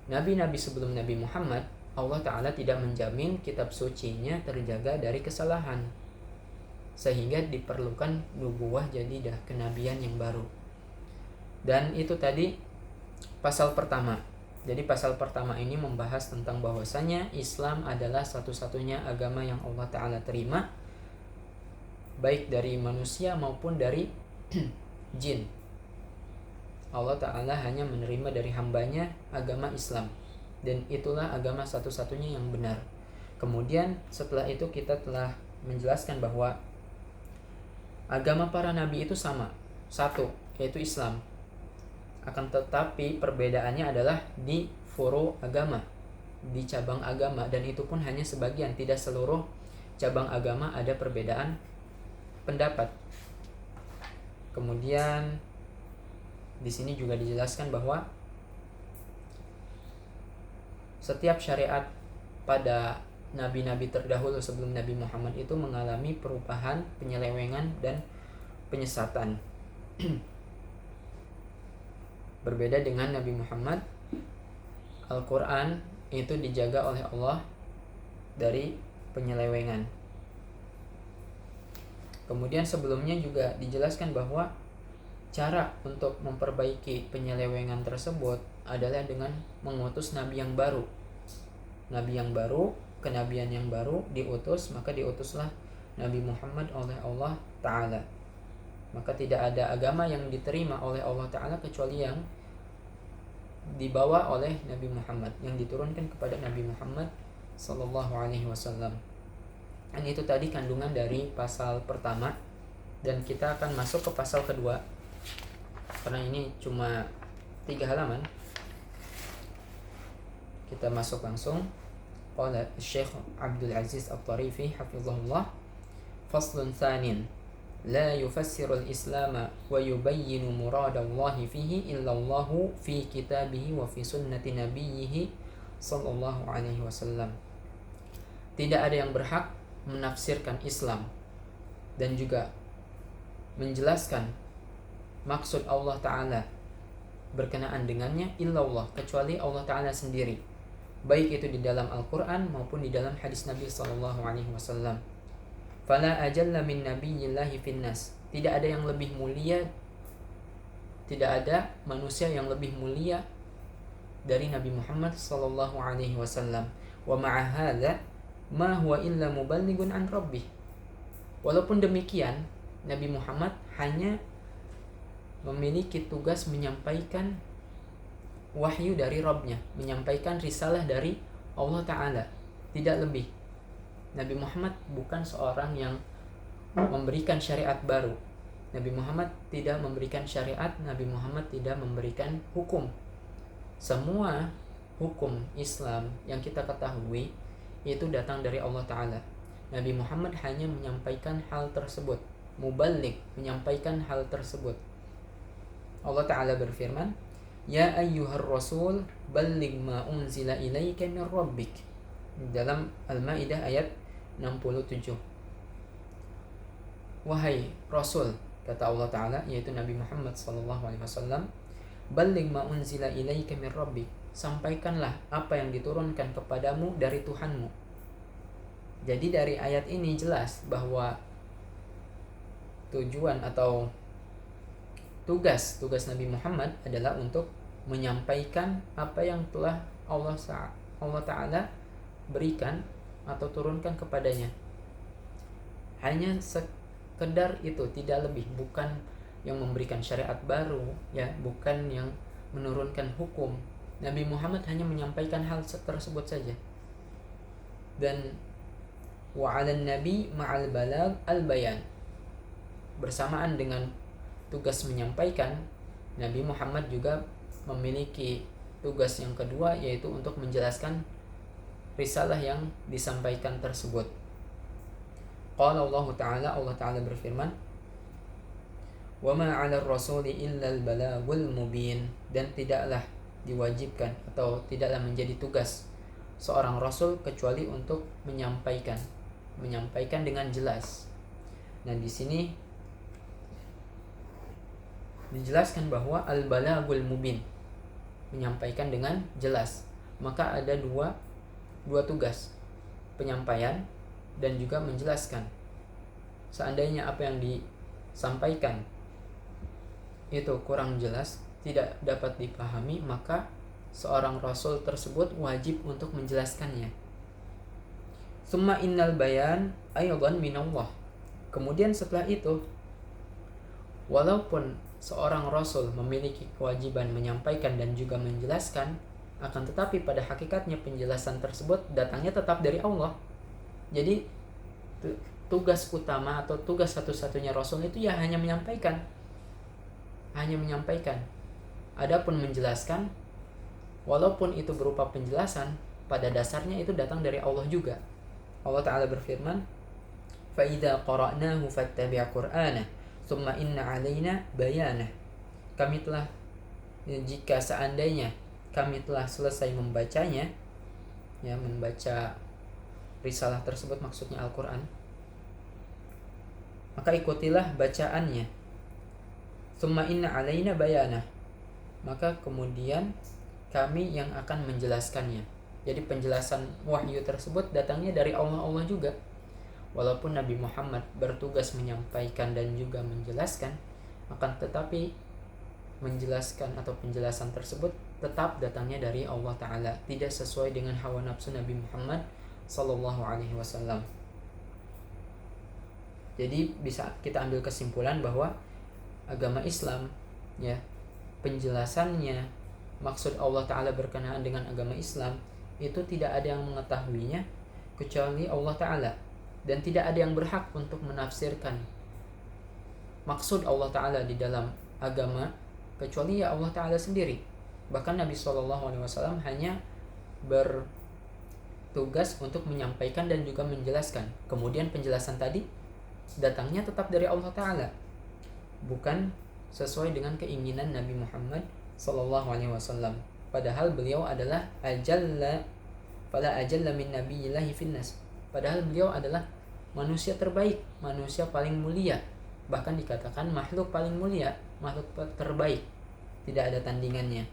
nabi-nabi sebelum Nabi Muhammad, Allah Ta'ala tidak menjamin kitab sucinya terjaga dari kesalahan, sehingga diperlukan nubuwah jadidah, kenabian yang baru. Dan itu tadi pasal pertama. Jadi pasal pertama ini membahas tentang bahwasanya Islam adalah satu-satunya agama yang Allah Ta'ala terima, baik dari manusia maupun dari jin. Allah Ta'ala hanya menerima dari hambanya agama Islam, dan itulah agama satu-satunya yang benar. Kemudian setelah itu kita telah menjelaskan bahwa agama para nabi itu sama, satu, yaitu Islam. Akan tetapi perbedaannya adalah di furu agama, di cabang agama, dan itu pun hanya sebagian, tidak seluruh cabang agama ada perbedaan pendapat. Kemudian di sini juga dijelaskan bahwa setiap syariat pada nabi-nabi terdahulu sebelum Nabi Muhammad itu mengalami perubahan, penyelewengan dan penyesatan. Berbeda dengan Nabi Muhammad, Al-Quran itu dijaga oleh Allah dari penyelewengan. Kemudian sebelumnya juga dijelaskan bahwa cara untuk memperbaiki penyelewengan tersebut adalah dengan mengutus nabi yang baru. Nabi yang baru, kenabian yang baru diutus, maka diutuslah Nabi Muhammad oleh Allah Ta'ala. Maka tidak ada agama yang diterima oleh Allah Ta'ala kecuali yang dibawa oleh Nabi Muhammad, yang diturunkan kepada Nabi Muhammad Sallallahu Alaihi Wasallam. Dan itu tadi kandungan dari pasal pertama, dan kita akan masuk ke pasal kedua karena ini cuma 3 halaman. Kita masuk langsung. Qala Syekh Abdul Aziz At-Tarifi hafizahullah, faslun tsanin la yufassiru al-islam wa yubayyinu muradallahi fihi illa Allah fi kitabihi wa fi sunnati nabiyhi sallallahu alaihi wasallam. Tidak ada yang berhak menafsirkan Islam dan juga menjelaskan maksud Allah Ta'ala berkenaan dengannya illallah, kecuali Allah Ta'ala sendiri, baik itu di dalam Al-Quran maupun di dalam hadis Nabi SAW. Fala ajalla min nabiyyillahi finnas, tidak ada yang lebih mulia, tidak ada manusia yang lebih mulia dari Nabi Muhammad SAW. Wa ma'a hadza ma huwa illa muballighun an rabbih. Walaupun demikian, Nabi Muhammad hanya memiliki tugas menyampaikan wahyu dari Rabbnya, menyampaikan risalah dari Allah Ta'ala. tidak lebih. Nabi Muhammad bukan seorang yang memberikan syariat baru. Nabi Muhammad tidak memberikan syariat, Nabi Muhammad tidak memberikan hukum. Semua hukum Islam yang kita ketahui itu datang dari Allah Ta'ala. Nabi Muhammad hanya menyampaikan hal tersebut, muballigh, menyampaikan hal tersebut. Allah Ta'ala berfirman, Ya ayyuhar rasul balligh ma unzila ilaika min rabbik, dalam Al-Maidah ayat 67. Wahai Rasul, kata Allah Ta'ala, yaitu Nabi Muhammad SAW, balligh ma unzila ilaika min rabbik, sampaikanlah apa yang diturunkan kepadamu dari Tuhanmu. Jadi dari ayat ini jelas bahwa tujuan atau tugas Nabi Muhammad adalah untuk menyampaikan apa yang telah Allah Ta'ala berikan atau turunkan kepadanya. Hanya sekedar itu, tidak lebih. Bukan yang memberikan syariat baru, ya, bukan yang menurunkan hukum. Nabi Muhammad hanya menyampaikan hal tersebut saja. Dan wa'alan nabi ma'al balag al-bayan, bersamaan dengan tugas menyampaikan, Nabi Muhammad juga memiliki tugas yang kedua, yaitu untuk menjelaskan risalah yang disampaikan tersebut. Qala Allah Ta'ala berfirman, wa ma 'ala ar-rasuli illa al-balagul mubin, dan tidaklah diwajibkan atau tidaklah menjadi tugas seorang rasul kecuali untuk menyampaikan dengan jelas. Nah, di sini dijelaskan bahwa al-balagul mubin, menyampaikan dengan jelas. Maka ada dua tugas, penyampaian dan juga menjelaskan. Seandainya apa yang disampaikan itu kurang jelas, tidak dapat dipahami, maka seorang rasul tersebut wajib untuk menjelaskannya. Summa innal bayan aydan minallah. Kemudian setelah itu, walaupun seorang rasul memiliki kewajiban menyampaikan dan juga menjelaskan, akan tetapi pada hakikatnya penjelasan tersebut datangnya tetap dari Allah. Jadi tugas utama atau tugas satu-satunya rasul itu ya hanya menyampaikan. Adapun menjelaskan, walaupun itu berupa penjelasan, pada dasarnya itu datang dari Allah juga. Allah Ta'ala berfirman, fa idza qara'nahu fattabi' qur'anah tsumma inna 'alaina bayanah. Jika seandainya kami telah selesai membacanya, ya, membaca risalah tersebut, maksudnya Al-Quran, maka ikutilah bacaannya. Tsumma inna 'alaina bayanah, maka kemudian kami yang akan menjelaskannya. Jadi penjelasan wahyu tersebut datangnya dari Allah juga. Walaupun Nabi Muhammad bertugas menyampaikan dan juga menjelaskan, akan tetapi menjelaskan atau penjelasan tersebut tetap datangnya dari Allah Ta'ala, tidak sesuai dengan hawa nafsu Nabi Muhammad Sallallahu Alaihi Wasallam. Jadi bisa kita ambil kesimpulan bahwa agama Islam, ya, penjelasannya, maksud Allah Ta'ala berkenaan dengan agama Islam itu tidak ada yang mengetahuinya kecuali Allah Ta'ala, dan tidak ada yang berhak untuk menafsirkan maksud Allah Ta'ala di dalam agama kecuali ya Allah Ta'ala sendiri. Bahkan Nabi SAW hanya bertugas untuk menyampaikan dan juga menjelaskan. Kemudian penjelasan tadi datangnya tetap dari Allah Ta'ala, bukan sesuai dengan keinginan Nabi Muhammad SAW. Padahal beliau adalah fala ajalla min nabiyillahi finnas. Padahal beliau adalah manusia terbaik, manusia paling mulia. Bahkan dikatakan makhluk paling mulia, makhluk terbaik, tidak ada tandingannya.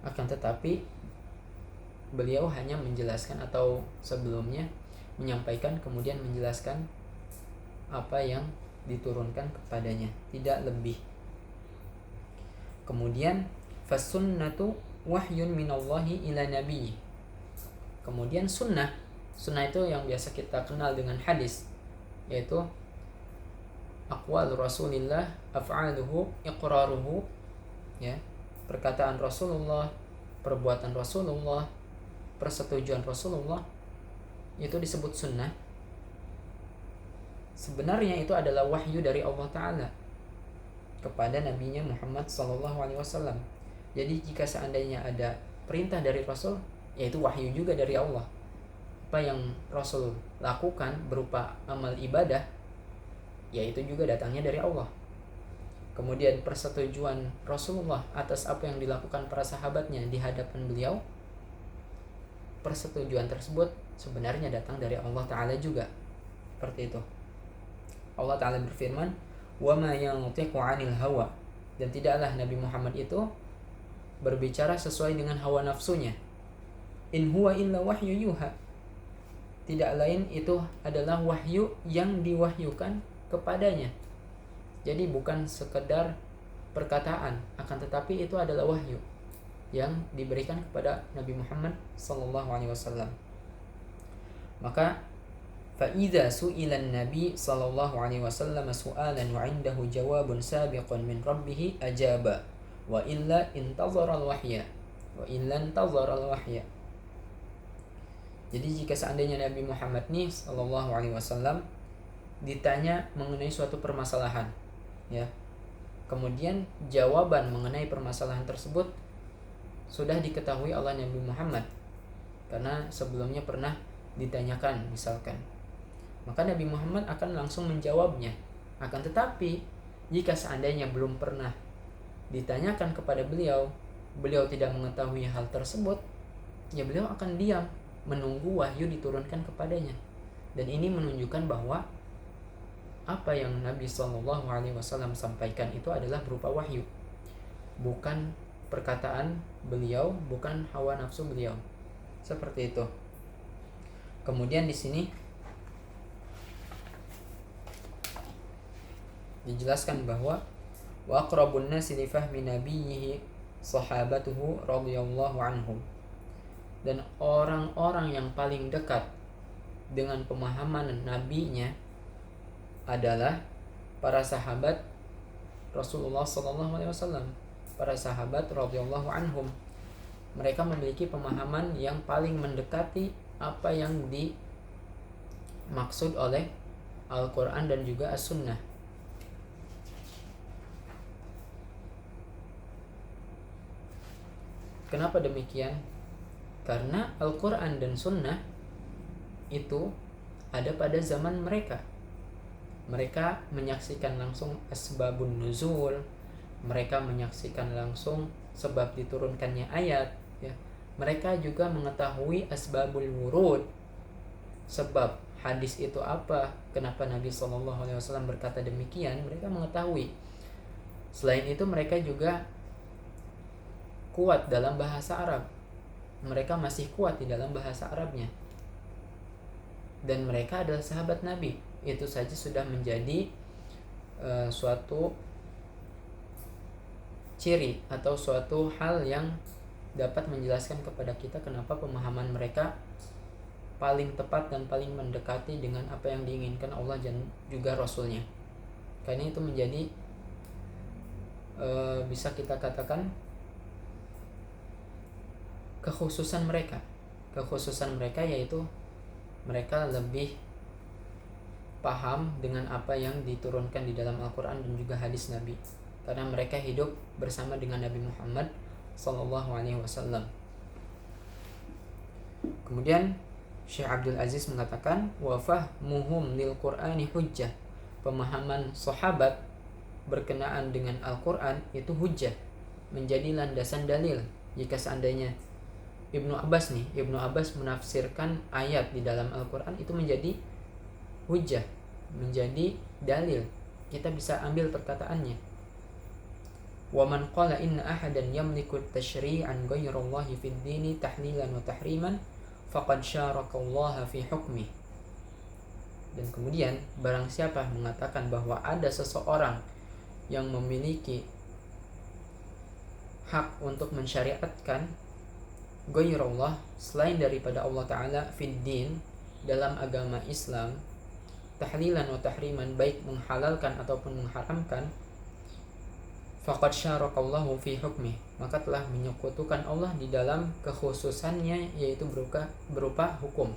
Akan tetapi beliau hanya menjelaskan, atau sebelumnya menyampaikan kemudian menjelaskan apa yang diturunkan kepadanya, tidak lebih. Kemudian fasunnatu wahyun minallahi ila nabi. Kemudian sunnah itu yang biasa kita kenal dengan hadis, yaitu aqwal Rasulillah, af'aluhu, iqraruhu, ya, perkataan Rasulullah, perbuatan Rasulullah, persetujuan Rasulullah, itu disebut sunnah, sebenarnya itu adalah wahyu dari Allah Ta'ala kepada nabinya Muhammad SAW. Jadi jika seandainya ada perintah dari Rasul, yaitu wahyu juga dari Allah. Apa yang Rasul lakukan berupa amal ibadah, yaitu juga datangnya dari Allah. Kemudian persetujuan Rasulullah atas apa yang dilakukan para sahabatnya di hadapan beliau, persetujuan tersebut sebenarnya datang dari Allah Ta'ala juga. Seperti itu. Allah Ta'ala berfirman, وَمَا يَنْطِقُ عَنِ الْهَوَى, dan tidaklah Nabi Muhammad itu berbicara sesuai dengan hawa nafsunya. إِنْ هُوَ إِلَّا وَحْيُ يُوحَى, tidak lain itu adalah wahyu yang diwahyukan kepadanya. Jadi bukan sekedar perkataan, akan tetapi itu adalah wahyu yang diberikan kepada Nabi Muhammad SAW. Maka فَإِذَا سُئِلَ النَّبِي صلى الله عليه وسلم سؤالا وعنده جواب سابق من ربه أجاب وإلا انتظر الوحي. Jadi jika seandainya Nabi Muhammad nih sallallahu alaihi wasallam ditanya mengenai suatu permasalahan, ya, kemudian jawaban mengenai permasalahan tersebut sudah diketahui oleh Nabi Muhammad karena sebelumnya pernah ditanyakan misalkan, maka Nabi Muhammad akan langsung menjawabnya. Akan tetapi jika seandainya belum pernah ditanyakan kepada beliau tidak mengetahui hal tersebut, ya beliau akan diam menunggu wahyu diturunkan kepadanya. Dan ini menunjukkan bahwa apa yang Nabi SAW sampaikan itu adalah berupa wahyu, bukan perkataan beliau, bukan hawa nafsu beliau. Seperti itu. Kemudian di sini dijelaskan bahwa wa aqrabun nasi li fahmi nabiyhi sahabatuhu radhiyallahu anhum, dan orang-orang yang paling dekat dengan pemahaman nabinya adalah para sahabat Rasulullah SAW, para sahabat radhiyallahu anhum. Mereka memiliki pemahaman yang paling mendekati apa yang dimaksud oleh Al-Quran dan juga As-Sunnah. Kenapa demikian? Karena Al-Quran dan Sunnah itu ada pada zaman mereka. Mereka menyaksikan langsung asbabun nuzul, mereka menyaksikan langsung sebab diturunkannya ayat, ya. Mereka juga mengetahui asbabul wurud, sebab hadis itu apa, kenapa Nabi SAW berkata demikian, mereka mengetahui. Selain itu mereka juga kuat dalam bahasa Arab. Mereka masih kuat di dalam bahasa Arabnya. Dan mereka adalah sahabat Nabi. Itu saja sudah menjadi suatu ciri atau suatu hal yang dapat menjelaskan kepada kita kenapa pemahaman mereka paling tepat dan paling mendekati dengan apa yang diinginkan Allah dan juga Rasulnya. Karena itu menjadi bisa kita katakan kekhususan mereka, yaitu mereka lebih paham dengan apa yang diturunkan di dalam Al-Quran dan juga hadis Nabi, karena mereka hidup bersama dengan Nabi Muhammad SAW. Kemudian Syekh Abdul Aziz mengatakan, wa fahmuhum lil Qur'ani hujjah, pemahaman sahabat berkenaan dengan Al-Quran itu hujjah, menjadi landasan dalil. Jika seandainya Ibnu Abbas menafsirkan ayat di dalam Al-Quran, itu menjadi hujjah, menjadi dalil, kita bisa ambil perkataannya. Wa man qala inna ahadan yamliku at-tashri'an ghayrallahi fid dini tahlilan wa tahriman faqad syaraka Allah fi hukmi. Dan kemudian barang siapa mengatakan bahwa ada seseorang yang memiliki hak untuk mensyariatkan ghairallah, selain daripada Allah Ta'ala, fid din, dalam agama Islam, tahlilan wa tahriman, baik menghalalkan ataupun mengharamkan, faqad syarakallahu fi hukmi, maka telah menyekutukan Allah di dalam kekhususannya, yaitu berupa hukum.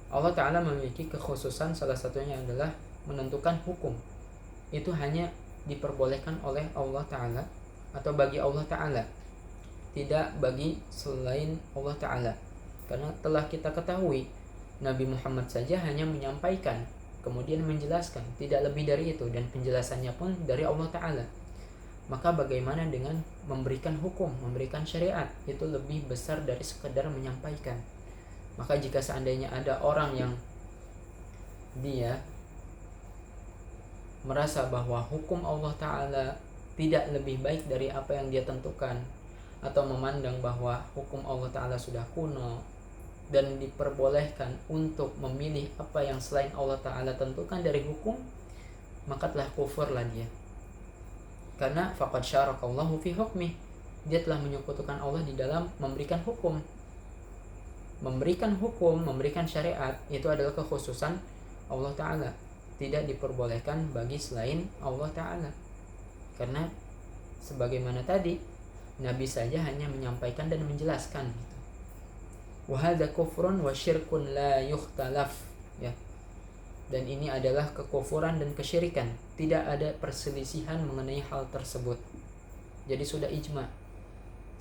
Allah Ta'ala memiliki kekhususan, salah satunya adalah menentukan hukum. Itu hanya diperbolehkan oleh Allah Ta'ala atau bagi Allah Ta'ala, tidak bagi selain Allah Ta'ala. Karena telah kita ketahui Nabi Muhammad saja hanya menyampaikan, kemudian menjelaskan, tidak lebih dari itu, dan penjelasannya pun dari Allah Ta'ala. Maka bagaimana dengan memberikan hukum, memberikan syariat? Itu lebih besar dari sekedar menyampaikan. Maka jika seandainya ada orang yang dia merasa bahwa hukum Allah Ta'ala tidak lebih baik dari apa yang dia tentukan, atau memandang bahwa hukum Allah Ta'ala sudah kuno dan diperbolehkan untuk memilih apa yang selain Allah Ta'ala tentukan dari hukum, maka telah kufurlah dia. Karena faqad syarakallahu fi hukmih, dia telah menyekutukan Allah di dalam memberikan hukum. Memberikan hukum, memberikan syariat, itu adalah kekhususan Allah Ta'ala, tidak diperbolehkan bagi selain Allah Ta'ala. Karena sebagaimana tadi, Nabi saja hanya menyampaikan dan menjelaskan. Wa hadza kufrun wa syirkun la yukhtalaf, ya. Dan ini adalah kekufuran dan kesyirikan, tidak ada perselisihan mengenai hal tersebut. Jadi sudah ijma,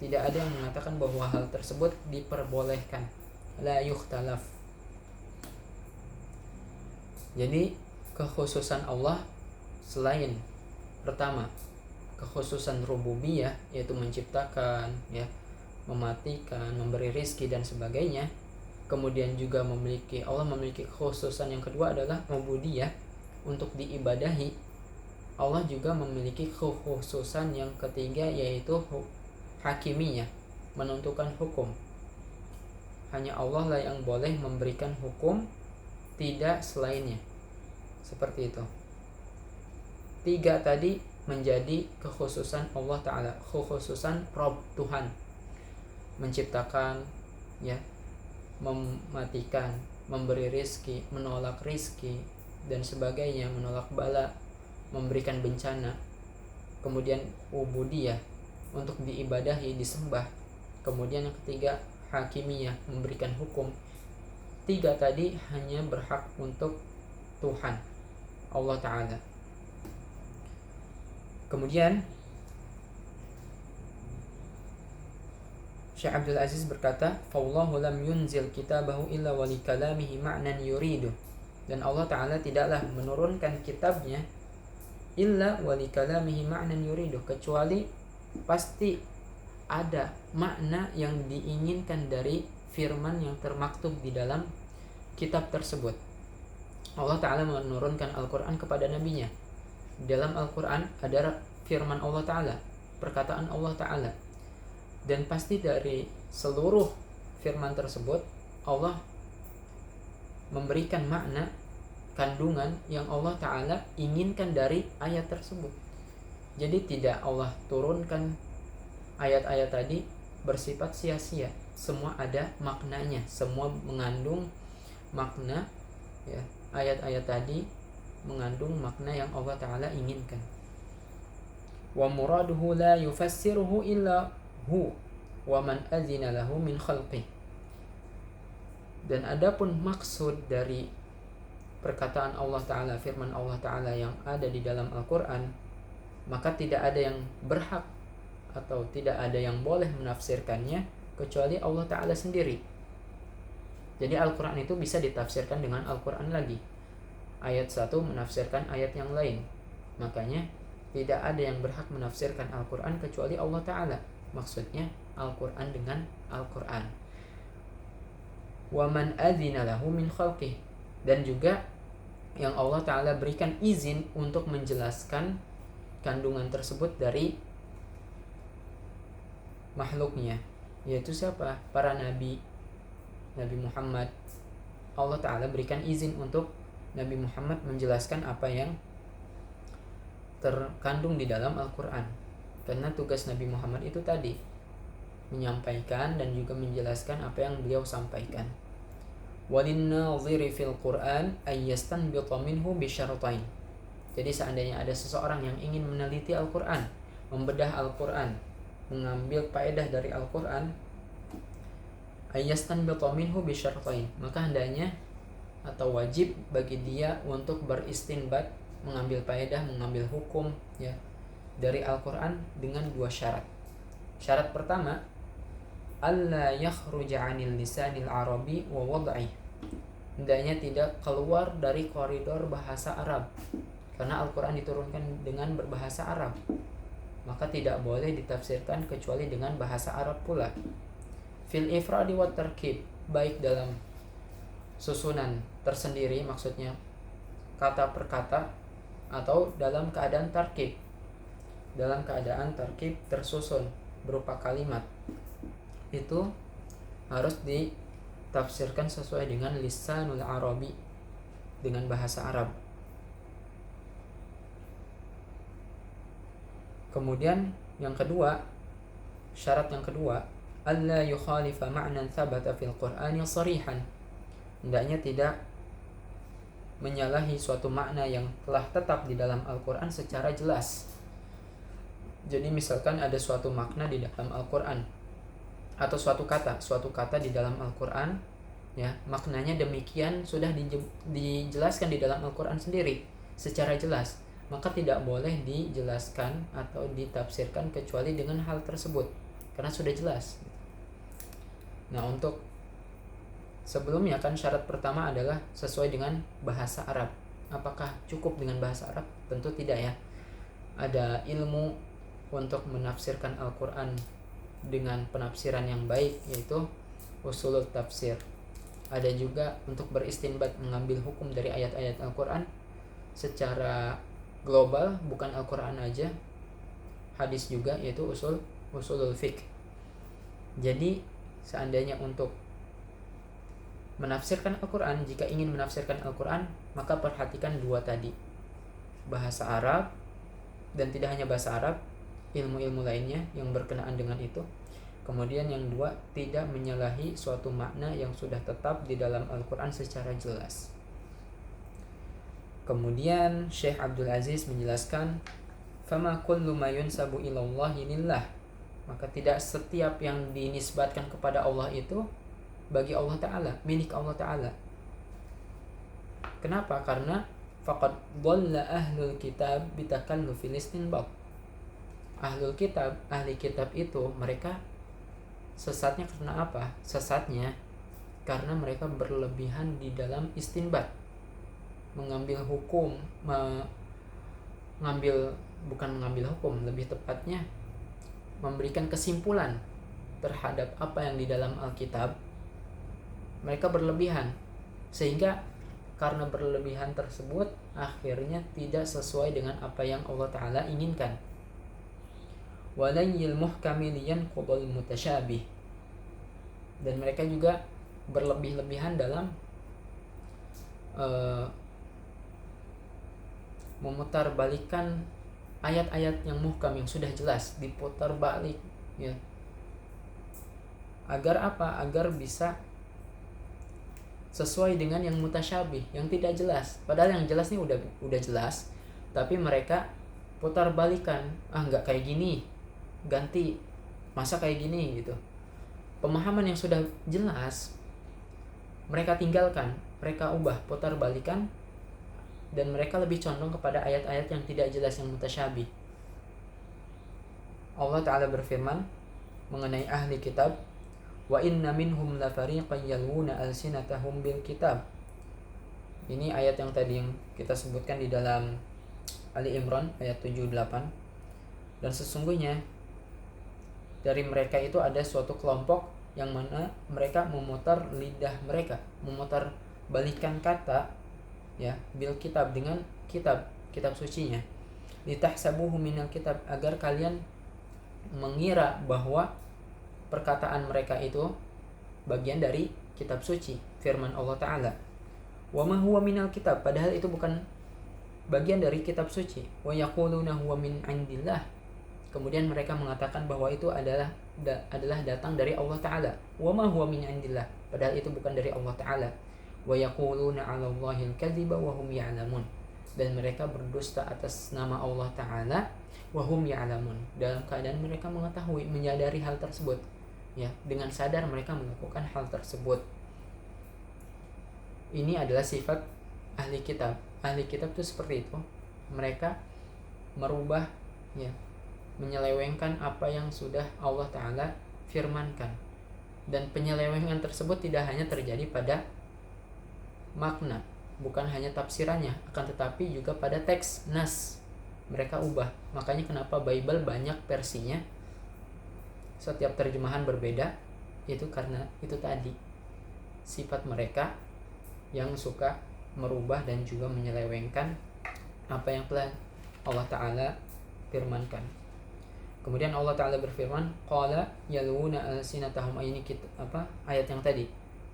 tidak ada yang mengatakan bahwa hal tersebut diperbolehkan, la yukhtalaf. Jadi kekhususan Allah selain, pertama, kekhususan rububiyah, yaitu menciptakan, ya, mematikan, memberi rizki dan sebagainya. Kemudian juga Allah memiliki kekhususan yang kedua adalah ubudiyah, untuk diibadahi. Allah juga memiliki kekhususan yang ketiga, yaitu hakimiyah, menentukan hukum. Hanya Allah lah yang boleh memberikan hukum, tidak selainnya. Seperti itu. 3 tadi menjadi kekhususan Allah Ta'ala, kekhususan Rabb, Tuhan, menciptakan, ya, mematikan, memberi rizki, menolak rizki dan sebagainya, menolak bala, memberikan bencana. Kemudian ubudiyah, untuk diibadahi, disembah. Kemudian yang ketiga hakimiyah, memberikan hukum. 3 tadi hanya berhak untuk Tuhan, Allah Ta'ala. Kemudian Syekh Abdul Aziz berkata, "Fallahu lam yunzil kitabahu illa wa li kalamihi ma'nan yuridu." Dan Allah Ta'ala tidaklah menurunkan kitabnya illa wa li kalamihi ma'nan yuridu, kecuali pasti ada makna yang diinginkan dari firman yang termaktub di dalam kitab tersebut. Allah Ta'ala menurunkan Al-Quran kepada nabinya. Dalam Al-Quran ada firman Allah Ta'ala, perkataan Allah Ta'ala. Dan pasti dari seluruh firman tersebut Allah memberikan makna, kandungan yang Allah Ta'ala inginkan dari ayat tersebut. Jadi tidak Allah turunkan ayat-ayat tadi bersifat sia-sia. Semua ada maknanya, semua mengandung makna, ya. Ayat-ayat tadi mengandung makna yang Allah Ta'ala inginkan. Wa muraduhu la yufassiruhu illa hu wa man azina lahu min khalqih. Dan adapun maksud dari perkataan Allah Ta'ala, firman Allah Ta'ala yang ada di dalam Al-Quran, maka tidak ada yang berhak atau tidak ada yang boleh menafsirkannya kecuali Allah Ta'ala sendiri. Jadi Al-Quran itu bisa ditafsirkan dengan Al-Quran lagi. Ayat satu menafsirkan ayat yang lain. Makanya tidak ada yang berhak menafsirkan Al-Quran kecuali Allah Ta'ala. Maksudnya Al-Quran dengan Al-Quran. Wa man adzina lahu min khalqih. Dan juga yang Allah Ta'ala berikan izin untuk menjelaskan kandungan tersebut dari makhluknya, yaitu siapa? Para nabi, Nabi Muhammad. Allah Ta'ala berikan izin untuk Nabi Muhammad menjelaskan apa yang terkandung di dalam Al-Quran. Karena tugas Nabi Muhammad itu tadi menyampaikan dan juga menjelaskan apa yang beliau sampaikan. Walinnaziri fil Qur'an ayyastanbita minhu bisyaratain. Jadi seandainya ada seseorang yang ingin meneliti Al-Quran, membedah Al-Quran, mengambil faedah dari Al-Quran, ayyastanbita minhu bisyaratain, maka hendaknya atau wajib bagi dia untuk beristinbat, mengambil faedah, mengambil hukum ya dari Al-Qur'an dengan dua syarat. Syarat pertama, alla yakhruja 'anil lisanil arabi wa wad'i. Hendaknya tidak keluar dari koridor bahasa Arab. Karena Al-Qur'an diturunkan dengan berbahasa Arab, maka tidak boleh ditafsirkan kecuali dengan bahasa Arab pula. Fil ifradi wa tarkib, baik dalam susunan tersendiri, maksudnya kata per kata, atau dalam keadaan tarkib, dalam keadaan tarkib tersusun berupa kalimat, itu harus ditafsirkan sesuai dengan lisanul arabi, dengan bahasa Arab. Kemudian yang kedua, syarat yang kedua, alla yukhalifa ma'nan thabata fil qur'ani sharihan. Hendaknya tidak menyalahi suatu makna yang telah tetap di dalam Al-Qur'an secara jelas. Jadi misalkan ada suatu makna di dalam Al-Qur'an, atau suatu kata di dalam Al-Qur'an ya, maknanya demikian sudah dijelaskan di dalam Al-Qur'an sendiri secara jelas, maka tidak boleh dijelaskan atau ditafsirkan kecuali dengan hal tersebut karena sudah jelas. Nah, untuk sebelumnya kan syarat pertama adalah sesuai dengan bahasa Arab. Apakah cukup dengan bahasa Arab? Tentu tidak ya. Ada ilmu untuk menafsirkan Al-Qur'an dengan penafsiran yang baik, yaitu usulul tafsir. Ada juga untuk beristinbat, mengambil hukum dari ayat-ayat Al-Qur'an secara global, bukan Al-Qur'an aja, hadis juga, yaitu usulul fiqh. Jadi seandainya untuk menafsirkan Al-Qur'an, jika ingin menafsirkan Al-Qur'an, maka perhatikan dua tadi, bahasa Arab, dan tidak hanya bahasa Arab, ilmu-ilmu lainnya yang berkenaan dengan itu. Kemudian yang dua, tidak menyalahi suatu makna yang sudah tetap di dalam Al-Qur'an secara jelas. Kemudian Syekh Abdul Aziz menjelaskan, fama kullu ma yunsabu ilallahi lillah, maka tidak setiap yang dinisbatkan kepada Allah itu bagi Allah Ta'ala, milik Allah Ta'ala. Kenapa? Karena faqad dhalla ahlul kitab bitakallufil istinbat. Ahlul kitab, ahli kitab itu mereka sesatnya karena apa? Sesatnya karena mereka berlebihan di dalam istinbat, mengambil hukum, bukan mengambil hukum, lebih tepatnya memberikan kesimpulan terhadap apa yang di dalam Alkitab. Mereka berlebihan, sehingga karena berlebihan tersebut akhirnya tidak sesuai dengan apa yang Allah Ta'ala inginkan. Walayil muhkami liyanqudul mutasyabih, dan mereka juga berlebih-lebihan dalam memutarbalikkan ayat-ayat yang muhkam, yang sudah jelas, diputar balik ya. Agar apa? Agar bisa sesuai dengan yang mutasyabih, yang tidak jelas. Padahal yang jelas nih udah jelas, tapi mereka putar balikan, nggak kayak gini, ganti, masa kayak gini gitu. Pemahaman yang sudah jelas mereka tinggalkan, mereka ubah, putar balikan, dan mereka lebih condong kepada ayat-ayat yang tidak jelas, yang mutasyabih. Allah Ta'ala berfirman mengenai ahli kitab, wa inna minhum la fariqan yalwuna alsinatahum bil kitab. Ini ayat yang tadi yang kita sebutkan di dalam Ali Imran ayat 78. Dan sesungguhnya dari mereka itu ada suatu kelompok yang mana mereka memutar lidah mereka, memutar balikan kata ya bil kitab, dengan kitab sucinya, litahsabuhu minal kitab, agar kalian mengira bahwa perkataan mereka itu bagian dari kitab suci, firman Allah Ta'ala. Wa ma huwa minal kitab, padahal itu bukan bagian dari kitab suci. Wa yaquluna huwa min indillah, kemudian mereka mengatakan bahwa itu adalah datang dari Allah Ta'ala. Wa ma huwa min indillah, padahal itu bukan dari Allah Ta'ala. Wa yaquluna 'ala Allahil kadhiba wa hum ya'lamun, dan mereka berdusta atas nama Allah Ta'ala, wa hum ya'lamun, dalam keadaan mereka mengetahui, menyadari hal tersebut ya, dengan sadar mereka melakukan hal tersebut. Ini adalah sifat ahli kitab. Ahli kitab itu seperti itu. Mereka merubah, ya, menyelewengkan apa yang sudah Allah Ta'ala firmankan. Dan penyelewengan tersebut tidak hanya terjadi pada makna, bukan hanya tafsirannya, akan tetapi juga pada teks nas. Mereka ubah. Makanya kenapa Bible banyak versinya, setiap terjemahan berbeda, itu karena itu tadi, sifat mereka yang suka merubah dan juga menyelewengkan apa yang telah Allah Ta'ala firmankan. Kemudian Allah Ta'ala berfirman, qala yaluna alsinatahum, ini ayat yang tadi.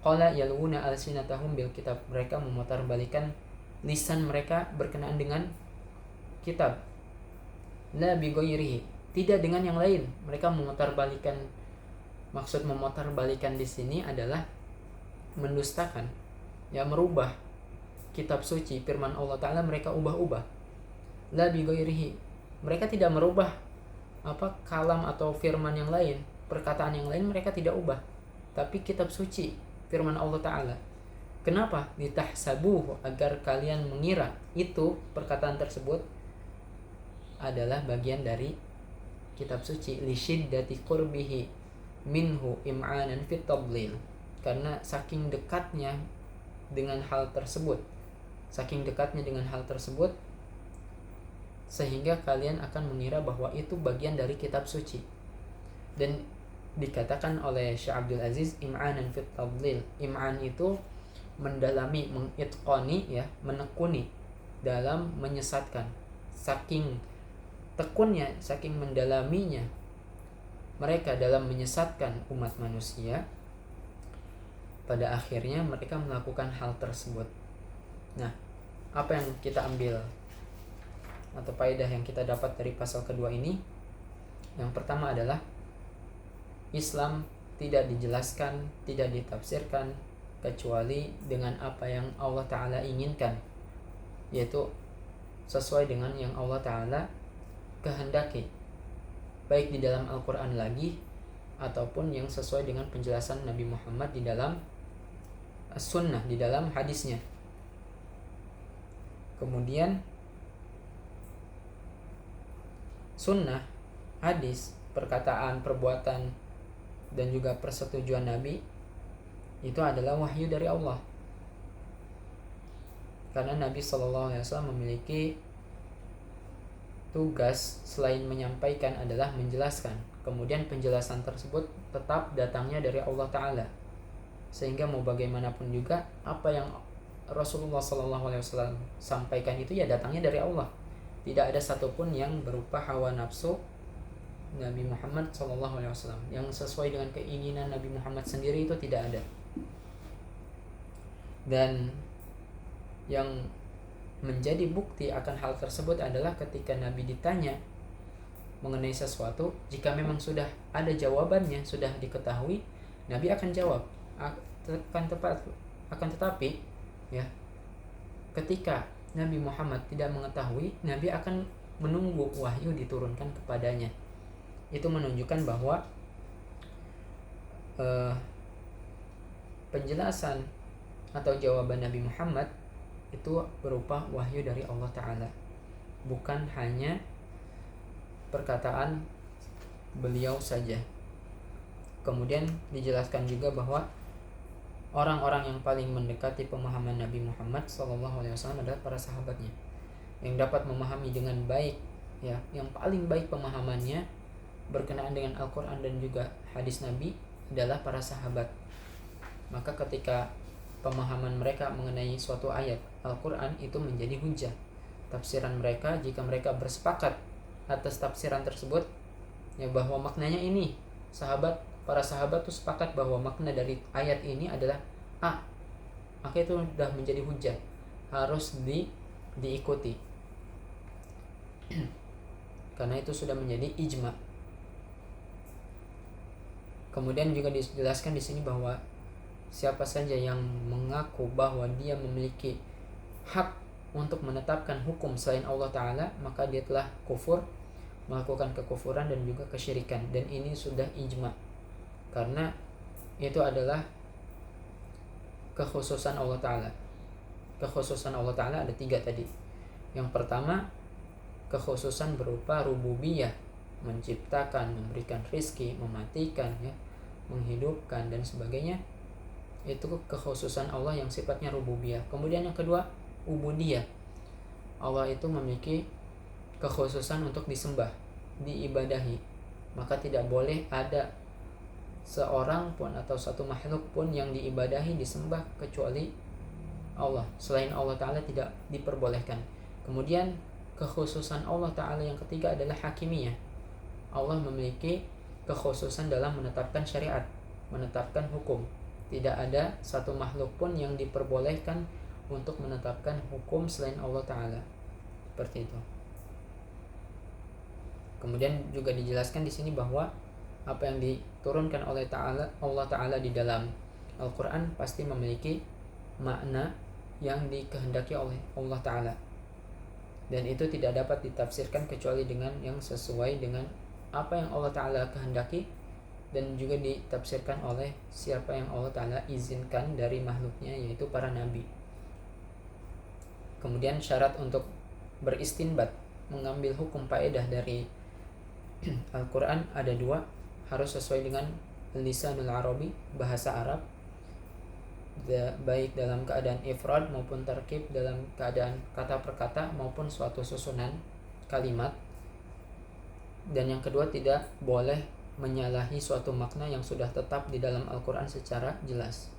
Qala yaluna alsinatahum bil kitab, mereka memutarbalikan lisan mereka berkenaan dengan kitab. La bi ghairihi, tidak dengan yang lain. Mereka memutarbalikan, maksud memutarbalikan di sini adalah mendustakan, ya, merubah kitab suci firman Allah Ta'ala, mereka ubah-ubah. La bi ghairihi, mereka tidak merubah kalam atau firman yang lain, perkataan yang lain mereka tidak ubah, tapi kitab suci firman Allah Ta'ala. Kenapa? Litahsabuhu, agar kalian mengira itu perkataan tersebut adalah bagian dari kitab suci. Li syiddati qurbihi minhu im'anan fit tadlil, karena saking dekatnya dengan hal tersebut, sehingga kalian akan mengira bahwa itu bagian dari kitab suci. Dan dikatakan oleh Syekh Abdul Aziz im'anan fit tadlil. Im'an itu mendalami, mengitqani, ya, menekuni dalam menyesatkan. Saking tekunnya, saking mendalaminya mereka dalam menyesatkan umat manusia, pada akhirnya mereka melakukan hal tersebut. Nah, apa yang kita ambil atau faedah yang kita dapat dari pasal kedua ini? Yang pertama adalah Islam tidak dijelaskan, tidak ditafsirkan kecuali dengan apa yang Allah Ta'ala inginkan, yaitu sesuai dengan yang Allah Ta'ala kehendaki, baik di dalam Al-Quran lagi ataupun yang sesuai dengan penjelasan Nabi Muhammad di dalam Sunnah, di dalam hadisnya. Kemudian sunnah, hadis, perkataan, perbuatan, dan juga persetujuan Nabi itu adalah wahyu dari Allah. Karena Nabi SAW memiliki tugas selain menyampaikan adalah menjelaskan. Kemudian penjelasan tersebut tetap datangnya dari Allah Ta'ala. Sehingga mau bagaimanapun juga apa yang Rasulullah SAW sampaikan itu ya datangnya dari Allah. Tidak ada satupun yang berupa hawa nafsu Nabi Muhammad SAW yang sesuai dengan keinginan Nabi Muhammad sendiri, itu tidak ada. Dan yang menjadi bukti akan hal tersebut adalah ketika Nabi ditanya mengenai sesuatu, jika memang sudah ada jawabannya, sudah diketahui, Nabi akan jawab. Akan tetapi, ya, ketika Nabi Muhammad tidak mengetahui, Nabi akan menunggu wahyu diturunkan kepadanya. Itu menunjukkan bahwa penjelasan atau jawaban Nabi Muhammad itu berupa wahyu dari Allah Ta'ala, bukan hanya perkataan beliau saja. Kemudian dijelaskan juga bahwa orang-orang yang paling mendekati pemahaman Nabi Muhammad SAW adalah para sahabatnya, yang dapat memahami dengan baik, ya, yang paling baik pemahamannya berkenaan dengan Al-Quran dan juga hadis Nabi adalah para sahabat. Maka ketika pemahaman mereka mengenai suatu ayat Al-Quran itu menjadi hujah, tafsiran mereka, jika mereka bersepakat atas tafsiran tersebut, ya, bahwa maknanya ini, para sahabat itu sepakat bahwa makna dari ayat ini adalah A, maka itu sudah menjadi hujah, harus diikuti. Karena itu sudah menjadi ijma. Kemudian juga dijelaskan di sini bahwa siapa saja yang mengaku bahwa dia memiliki hak untuk menetapkan hukum selain Allah Ta'ala, maka dia telah kufur, melakukan kekufuran dan juga kesyirikan. Dan ini sudah ijma, karena itu adalah kekhususan Allah Ta'ala. kekhususan Allah Ta'ala ada 3 tadi. Yang pertama, kekhususan berupa rububiyah, menciptakan, memberikan rizki, mematikan, ya, menghidupkan dan sebagainya. Itu kekhususan Allah yang sifatnya rububiyah. Kemudian yang kedua, ubudiyah. Allah itu memiliki kekhususan untuk disembah, diibadahi. Maka tidak boleh ada seorang pun atau satu makhluk pun yang diibadahi, disembah kecuali Allah. Selain Allah Ta'ala tidak diperbolehkan. Kemudian kekhususan Allah Ta'ala yang ketiga adalah hakimiyah. Allah memiliki kekhususan dalam menetapkan syariat, menetapkan hukum. Tidak ada satu makhluk pun yang diperbolehkan untuk menetapkan hukum selain Allah Ta'ala. Seperti itu. Kemudian juga dijelaskan di sini bahwa apa yang diturunkan oleh Allah Ta'ala di dalam Al-Quran pasti memiliki makna yang dikehendaki oleh Allah Ta'ala, dan itu tidak dapat ditafsirkan kecuali dengan yang sesuai dengan apa yang Allah Ta'ala kehendaki, dan juga ditafsirkan oleh siapa yang Allah Ta'ala izinkan dari makhluknya, yaitu para nabi. Kemudian syarat untuk beristinbat, mengambil hukum faedah dari Al-Quran ada 2. Harus sesuai dengan lisanul Arabi, bahasa Arab, baik dalam keadaan ifrad maupun tarkib, dalam keadaan kata per kata maupun suatu susunan kalimat. Dan yang kedua, tidak boleh menyalahi suatu makna yang sudah tetap di dalam Al-Quran secara jelas.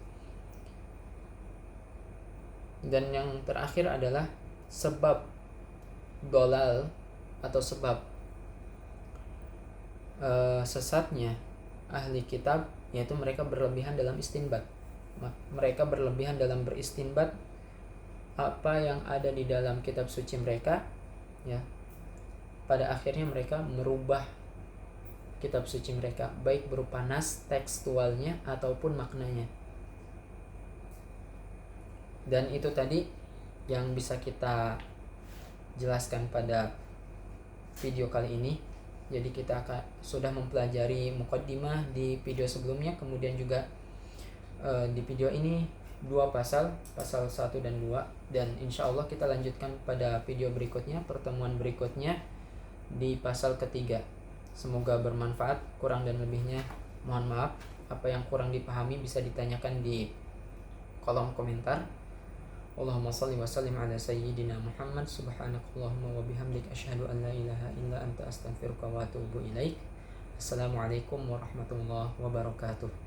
Dan yang terakhir adalah sebab dolal atau sebab sesatnya ahli kitab, yaitu mereka berlebihan dalam istinbat. Mereka berlebihan dalam beristinbat apa yang ada di dalam kitab suci mereka, ya. Pada akhirnya mereka merubah kitab suci mereka, baik berupa nas tekstualnya ataupun maknanya. Dan itu tadi yang bisa kita jelaskan pada video kali ini. Jadi kita sudah mempelajari muqaddimah di video sebelumnya, kemudian juga di video ini 2 pasal 1 dan 2, dan insya Allah kita lanjutkan pada video berikutnya, pertemuan berikutnya di pasal ketiga. Semoga bermanfaat. Kurang dan lebihnya mohon maaf. Apa yang kurang dipahami bisa ditanyakan di kolom komentar. Allahumma salli wa sallim ala sayyidina Muhammad. Subhanakallahumma wa bihamdik asyhadu an la ilaha illa anta astaghfiruka wa atubu ilaik. Assalamualaikum warahmatullahi wabarakatuh.